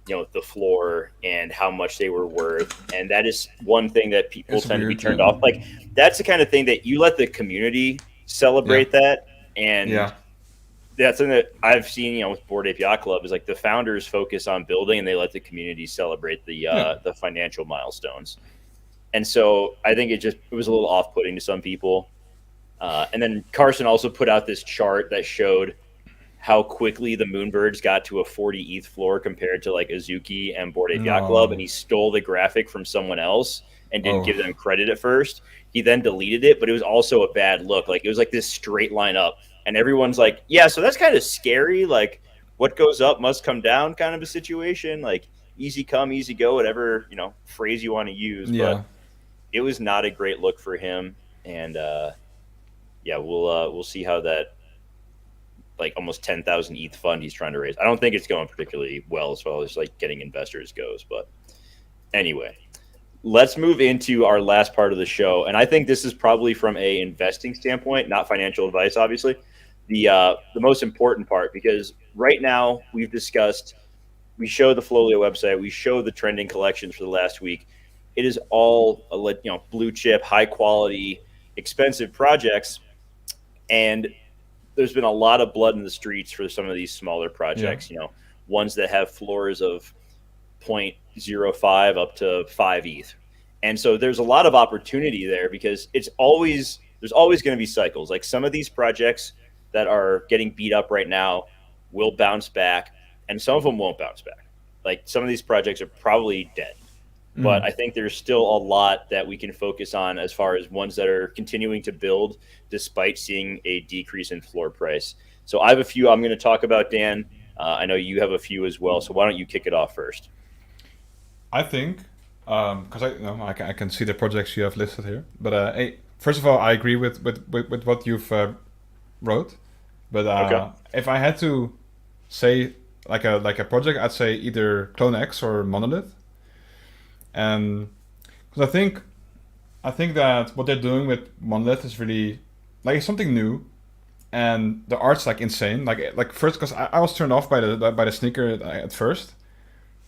the floor and how much they were worth, and that is one thing that people It's tend to be weird, turned yeah. off. Like that's the kind of thing that you let the community Yeah, celebrate that, and yeah, that's something that I've seen. With Board Ape Yacht Club is like the founders focus on building, and they let the community celebrate yeah. the financial milestones. And so I think it was a little off putting to some people. And then Carson also put out this chart that showed how quickly the Moonbirds got to a 40 ETH floor compared to like Azuki and Board Ape Yacht Club. And No. he stole the graphic from someone else and didn't Oh, give them credit at first. He then deleted it, but it was also a bad look. Like it was like this straight line up. And everyone's like, yeah, so that's kind of scary. Like what goes up must come down kind of a situation. Like easy come, easy go, whatever, phrase you want to use. But yeah. it was not a great look for him. And yeah, we'll see how that like almost 10,000 ETH fund he's trying to raise. I don't think it's going particularly well as like getting investors goes. But anyway, let's move into our last part of the show. And I think this is probably from a investing standpoint, not financial advice, obviously. The most important part, because right now we've discussed, we show the FLOLiO website, we show the trending collections for the last week. It is all blue chip, high quality, expensive projects, and there's been a lot of blood in the streets for some of these smaller Yeah. projects. Ones that have floors of zero point zero 0.05 up to 5 ETH. And so there's a lot of opportunity there because there's always going to be cycles. Like some of these projects that are getting beat up right now will bounce back, and some of them won't bounce back. Like some of these projects are probably dead. But Mm. I think there's still a lot that we can focus on as far as ones that are continuing to build despite seeing a decrease in floor price. So I have a few I'm going to talk about, Dan. I know you have a few as well. So why don't you kick it off first? I think because I can see the projects you have listed here. But hey, first of all, I agree with what you've wrote. But Okay. if I had to say like a project, I'd say either Clone X or Monolith. And because I think that what they're doing with Monolith is really like it's something new, and the art's like insane. Like first, because I was turned off by the sneaker at first,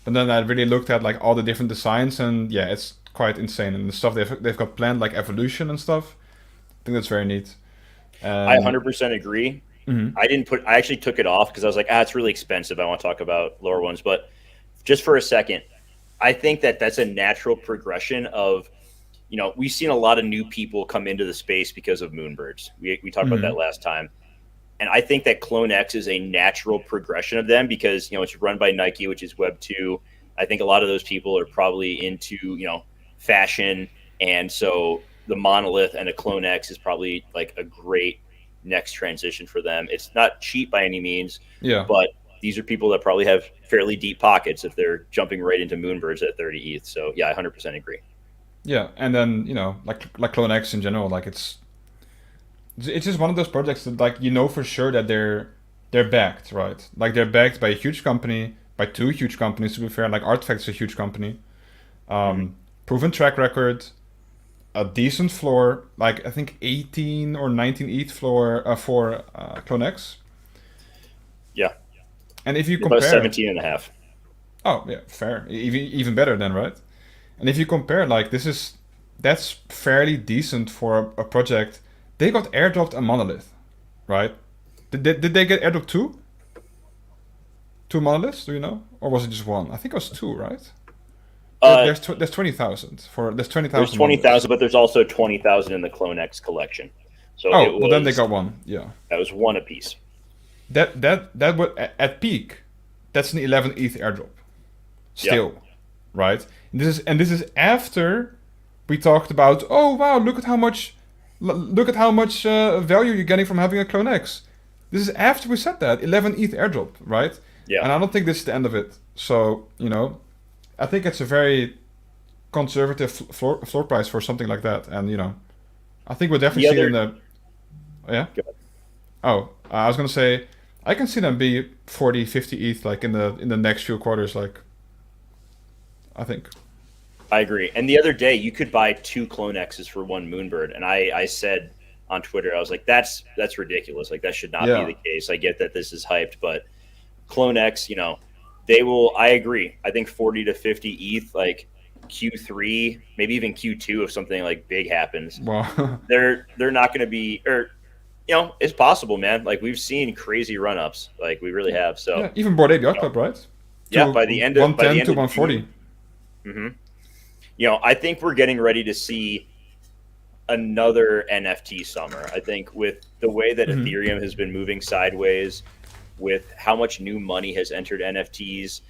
but then I really looked at like all the different designs, and yeah, it's quite insane. And the stuff they've got planned, like evolution and stuff. I think that's very neat. I And 100% agree. mhm, I actually took it off because I was like, it's really expensive. I want to talk about lower ones. But just for a second, I think that that's a natural progression of, we've seen a lot of new people come into the space because of Moonbirds. We talked about that mhm, last time. And I think that Clone X is a natural progression of them because, it's run by Nike, which is Web 2. I think a lot of those people are probably into, fashion. And so the Monolith and a Clone X is probably like a great next transition for them. It's not cheap by any means, yeah, but these are people that probably have fairly deep pockets if they're jumping right into Moonbirds at 30 ETH. So yeah, I 100% agree. Yeah, and then like Clone X in general, like it's just one of those projects that like for sure that they're backed, right? Like they're backed by a huge company, by two huge companies to be fair. Like Artifact's a huge company, Hmm. proven track record, a decent floor, like I think 18 or 19 ETH floor for Clone X. Yeah, And if you about compare, 17 and a half. oh yeah, fair, even better then, right? And if you compare, like that's fairly decent for a project. They got airdropped a monolith, right? Did they get airdropped two monoliths? Do you know, or was it just one? I think it was two, right? Uh, There's 20,000 for there's twenty there's thousand monoliths. 20,000, but there's also 20,000 in the Clone X collection. So it Oh well, then they was got one. Yeah, that was one apiece. that would at peak, that's an 11 ETH airdrop. Yeah, Still, right? And this is after we talked about. Oh wow, look at how much value you're getting from having a Clone X. This is after we said that 11 ETH airdrop, right? yeah. And I don't think this is the end of it. So I think it's a very conservative floor price for something like that. And I think we'll definitely The see it other, in the. Oh, yeah. Oh, I was gonna say I can see them be 40, 50 ETH like in the next few quarters. Like I think. I agree. And the other day, you could buy two Clone X's for one Moonbird, and I said on Twitter, I was like, that's ridiculous. Like that should not be Yeah. the case. I get that this is hyped, but Clone X, they will. I agree. I think 40 to 50 ETH, like Q3, maybe even Q2, if something like big happens, Well. they're not going to be, or it's possible, man. Like we've seen crazy run ups, like we really have. So Yeah. Even Bored Ape Yacht Club, right? yeah, To by the end of 110 to June, 140. hmm I think we're getting ready to see another NFT summer. I think with the way that Hmm. Ethereum has been moving sideways, with how much new money has entered NFTs,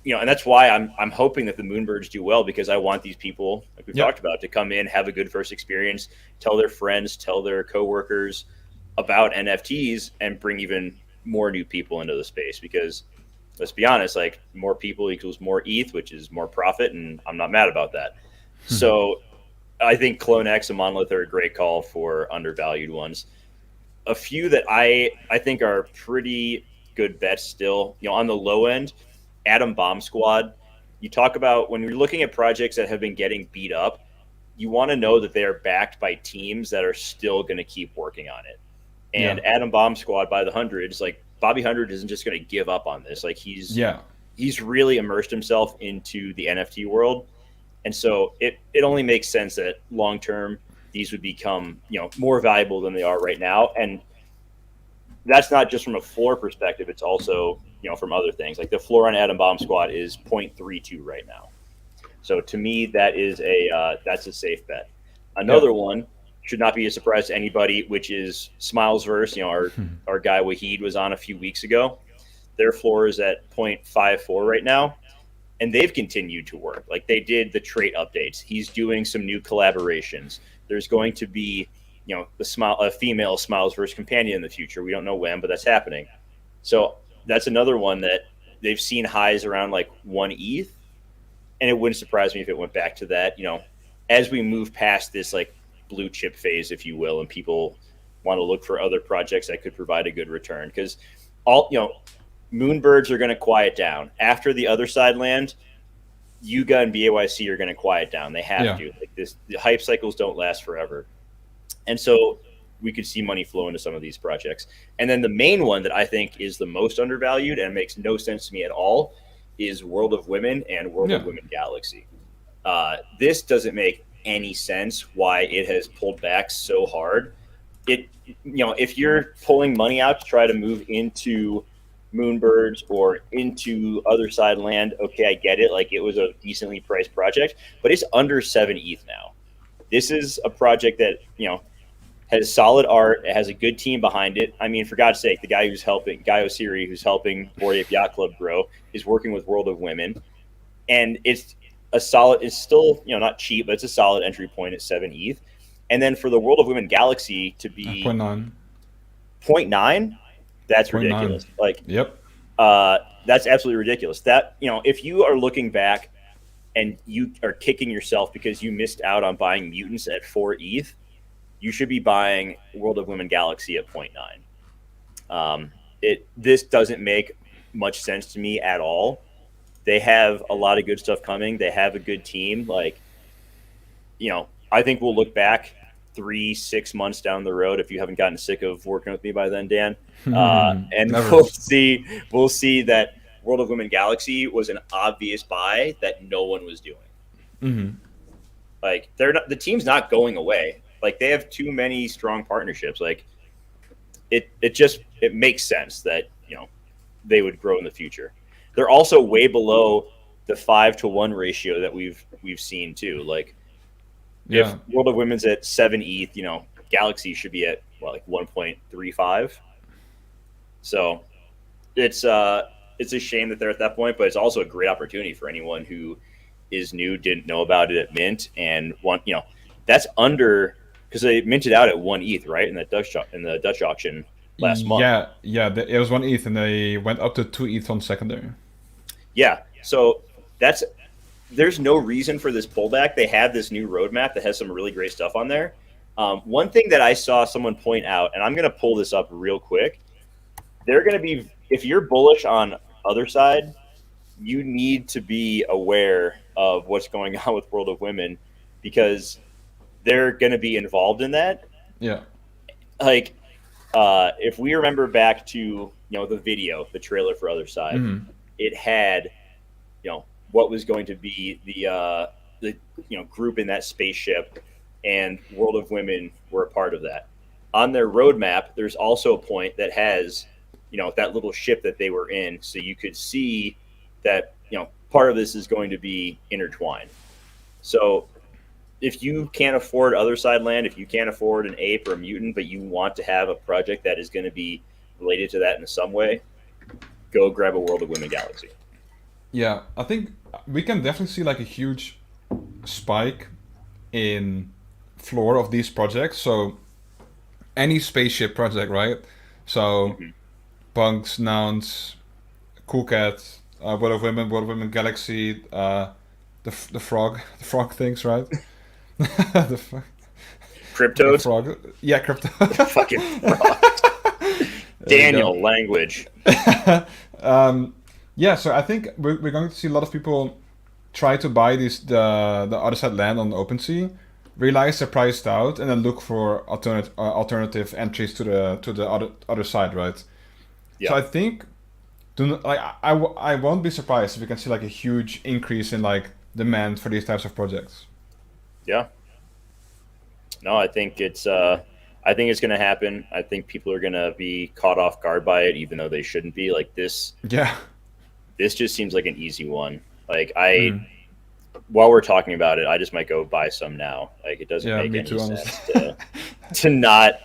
and that's why I'm hoping that the Moonbirds do well, because I want these people, like we've Yeah. talked about, to come in, have a good first experience, tell their friends, tell their coworkers about NFTs, and bring even more new people into the space. Because let's be honest, like more people equals more ETH, which is more profit, and I'm not mad about that. So I think Clone X and Monolith are a great call for undervalued ones. A few that I think are pretty good bets still. On the low end, Atom Bomb Squad. You talk about when you're looking at projects that have been getting beat up, you want to know that they are backed by teams that are still going to keep working on it. Yeah. And Atom Bomb Squad by the hundreds, like Bobby Hundred isn't just going to give up on this. Like Yeah. he's really immersed himself into the NFT world, and so it only makes sense that long term these would become more valuable than they are right now. And that's not just from a floor perspective; it's also from other things. Like the floor on Atom Bomb Squad is 0.32 right now. So to me, that's a safe bet. Yeah. Another one should not be a surprise to anybody, which is Smilesverse. Our guy Wahid was on a few weeks ago. Their floor is at 0.54 right now, and they've continued to work. Like they did the trait updates. He's doing some new collaborations. There's going to be, a female Smilesverse companion in the future. We don't know when, but that's happening. So that's another one that they've seen highs around like 1 ETH, and it wouldn't surprise me if it went back to that. As we move past this like blue chip phase, if you will, and people want to look for other projects that could provide a good return, because all Moonbirds are going to quiet down after the Otherside Land. Yuga and BAYC are going to quiet down. They have Yeah. to. Like this, the hype cycles don't last forever, and so we could see money flow into some of these projects. And then the main one that I think is the most undervalued and makes no sense to me at all is World of Women and World Yeah. of Women Galaxy. This doesn't make any sense why it has pulled back so hard. If you're pulling money out to try to move into Moonbirds or into Otherside Land, okay, I get it. Like it was a decently priced project, but it's under 7 ETH now. This is a project that has solid art. It has a good team behind it. I mean, for God's sake, the guy who's helping Guy Osiri, who's helping Bored Ape Yacht Club grow, is working with World of Women, and it's a solid. It's still not cheap, but it's a solid entry point at 7 ETH. And then for the World of Women Galaxy to be Point 0.9. 0.9, that's Point 0.9. ridiculous. Like Yep. that's absolutely ridiculous. That if you are looking back and you are kicking yourself because you missed out on buying mutants at 4 ETH, you should be buying World of Women Galaxy at 0.9. This doesn't make much sense to me at all. They have a lot of good stuff coming. They have a good team. Like, I think we'll look back 3-6 months down the road, if you haven't gotten sick of working with me by then, Dan, and we'll see that World of Women Galaxy was an obvious buy that no one was doing. Mm-hmm. Like, the team's not going away. Like, they have too many strong partnerships. Like, it makes sense that they would grow in the future. They're also way below the 5-to-1 ratio that we've seen too. Like, if World of Women's at 7 ETH, Galaxy should be at 1.35. So it's a shame that they're at that point, but it's also a great opportunity for anyone who is new, didn't know about it at mint, and that's under, because they minted out at 1 ETH, right, in the Dutch auction last month. Yeah, it was 1 ETH, and they went up to 2 ETH on secondary. Yeah, so there's no reason for this pullback. They have this new roadmap that has some really great stuff on there. One thing that I saw someone point out, and I'm going to pull this up real quick, they're going to be, if you're bullish on Otherside, you need to be aware of what's going on with World of Women, because they're going to be involved in that. Yeah. Like, if we remember back to the trailer for Otherside, it had what was going to be the group in that spaceship, and World of Women were a part of that. On their roadmap, there's also a point that has that little ship that they were in, so you could see that part of this is going to be intertwined. So if you can't afford Otherside Land, if you can't afford an ape or a mutant, but you want to have a project that is going to be related to that in some way, go grab a World of Women Galaxy. Yeah, I think we can definitely see like a huge spike in floor of these projects. So any spaceship project, right? So Punks, Nouns, Cool Cat, World of Women Galaxy, the frog things, right? the Cryptos? The frog. Yeah, crypto. Fucking frog. Daniel language. Yeah, so I think we're going to see a lot of people try to buy the Otherside Land on OpenSea, realize they're priced out, and then look for alternative entries to the other side, right? Yeah. So I think, I won't be surprised if we can see like a huge increase in like demand for these types of projects. Yeah. No, I think it's going to happen. I think people are going to be caught off guard by it, even though they shouldn't be. Like this. Yeah. This just seems like an easy one. Like while we're talking about it, I just might go buy some now. Like, it doesn't make any sense to not.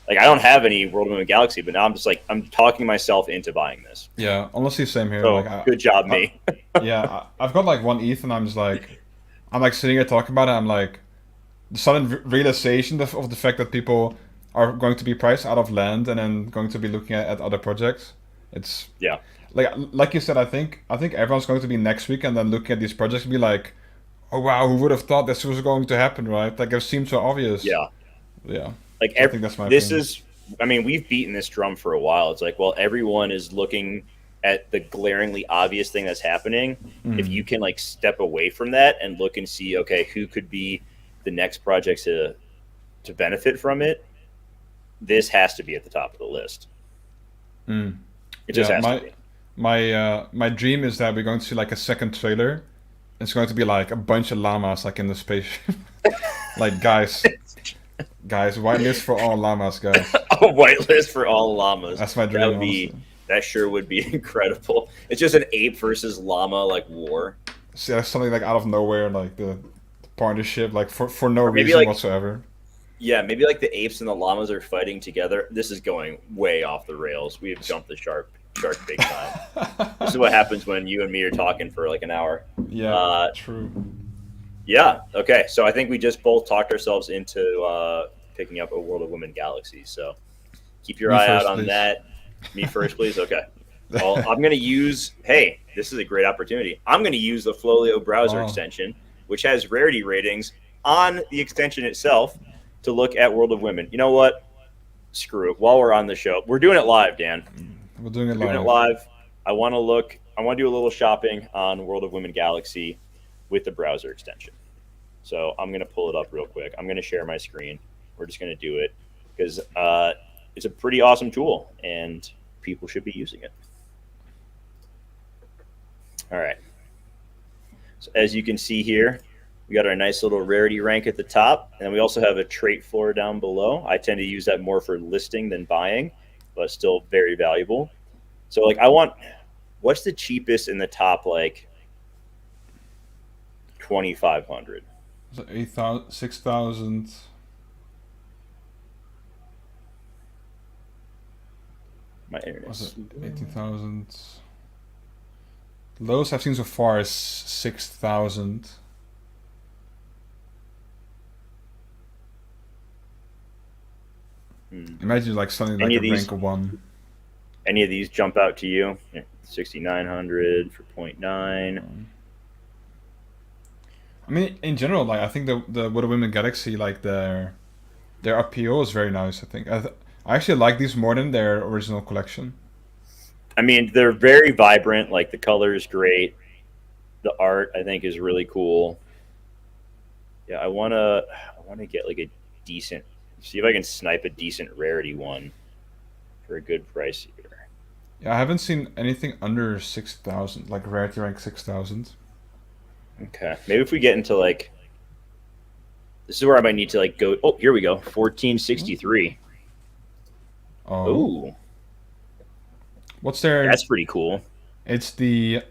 Like, I don't have any World of Women Galaxy, but now I'm just like, I'm talking myself into buying this. Yeah, honestly, same here. So, like, good job, me. Yeah, I've got like 1 ETH, and I'm sitting here talking about it. I'm like, the sudden realization of the fact that people are going to be priced out of land and then going to be looking at other projects. It's like you said. I think everyone's going to be next week and then looking at these projects and be like, oh wow, who would have thought this was going to happen, right? Like, it seemed so obvious. Yeah. Like, I think that's my opinion. I mean, we've beaten this drum for a while. It's like, well, everyone is looking at the glaringly obvious thing that's happening. If you can like step away from that and look and see, okay, who could be the next project to benefit from it, this has to be at the top of the list. It just has to be. My dream is that we're going to see like a second trailer. It's going to be like a bunch of llamas like in the spaceship. Like, guys, whitelist for all llamas, guys. A whitelist for all llamas. That's my dream. That sure would be incredible. It's just an ape versus llama like war. So yeah, something like out of nowhere, like the partnership, like for no reason whatsoever. Yeah, maybe like the apes and the llamas are fighting together. This is going way off the rails. We have jumped the shark big time. This is what happens when you and me are talking for like an hour. Yeah, true. Yeah, okay. So I think we just both talked ourselves into picking up a World of Women Galaxy. So keep your eye out on that. Me first, please? Okay. Well, I'm going to use, hey, this is a great opportunity. I'm going to use the FLOLiO browser Wow. extension, which has rarity ratings on the extension itself to look at World of Women. You know what? Screw it. While we're on the show, we're doing it live, Dan. We're doing it We're doing it live. live. I want to do a little shopping on World of Women Galaxy with the browser extension. So I'm going to pull it up real quick. I'm going to share my screen. We're just going to do it because it's a pretty awesome tool and people should be using it. All right. So as you can see here, we got our nice little rarity rank at the top, and we also have a trait floor down below. I tend to use that more for listing than buying, but still very valuable. So like what's the cheapest in the top like 2,500? So 8,000, 6,000. My internet's Was it 18,000? Lowest I've seen so far is 6,000. Imagine like something like a rank of 1. Any of these jump out to you? 6,900 for 0.9. I mean, in general, like I think the World of Women Galaxy, like their RPO is very nice. I think I actually like these more than their original collection. I mean, they're very vibrant. Like the color is great. The art I think is really cool. Yeah, I wanna get like a decent. See if I can snipe a decent rarity one for a good price here. Yeah, I haven't seen anything under 6,000, like rarity rank 6,000. Okay, maybe if we get into like, this is where I might need to like go. Oh, here we go, 1463. Oh, Ooh, what's their? that's pretty cool. It's the.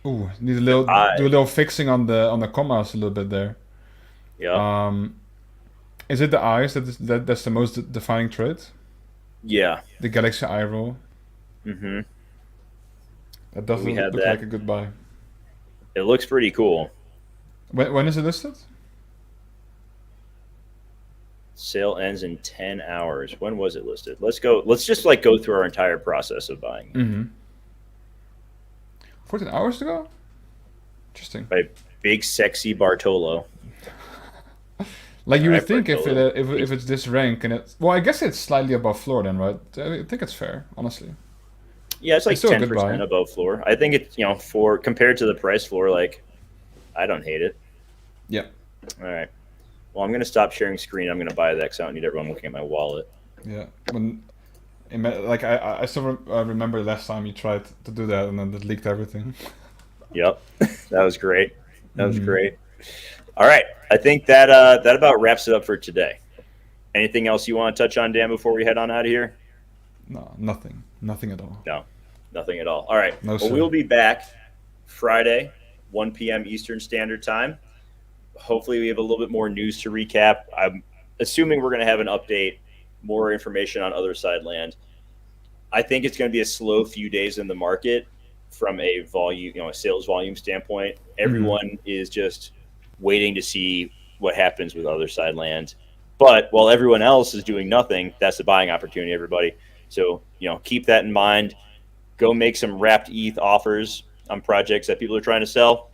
Ooh, need a little do a little fixing on the commas a little bit there. Yeah. Is it the eyes that's the most defining trait? Yeah. The Galaxy eye roll. Mm-hmm. That doesn't look like a good buy. It looks pretty cool. When is it listed? Sale ends in 10 hours. When was it listed? Let's go. Let's just like go through our entire process of buying. Mm-hmm. 14 hours to go? Interesting. By big sexy Bartolo. Like you would think if it's this rank and it's, well, I guess it's slightly above floor then, right? I think it's fair, honestly. Yeah, it's like 10% above floor. I think it's, for compared to the price floor, like I don't hate it. Yeah. All right. Well, I'm gonna stop sharing screen. I'm gonna buy that because I don't need everyone looking at my wallet. Yeah. Like I still remember last time you tried to do that and then it leaked everything. Yep, that was great. That was great. All right, I think that that about wraps it up for today. Anything else you want to touch on, Dan, before we head on out of here? No, nothing at all. No, nothing at all. All right. No, well, we'll be back Friday, 1 p.m. Eastern Standard Time. Hopefully, we have a little bit more news to recap. I'm assuming we're going to have an update, more information on Otherside Land. I think it's going to be a slow few days in the market from a volume, a sales volume standpoint. Everyone is just waiting to see what happens with Otherside Land. But while everyone else is doing nothing, that's a buying opportunity, everybody. So, keep that in mind. Go make some wrapped ETH offers on projects that people are trying to sell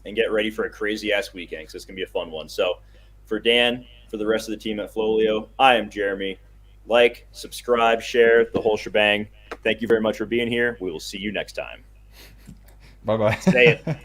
and get ready for a crazy-ass weekend because it's going to be a fun one. So for Dan, for the rest of the team at FLOLiO, I am Jeremy. Like, subscribe, share, the whole shebang. Thank you very much for being here. We will see you next time. Bye-bye. Say it.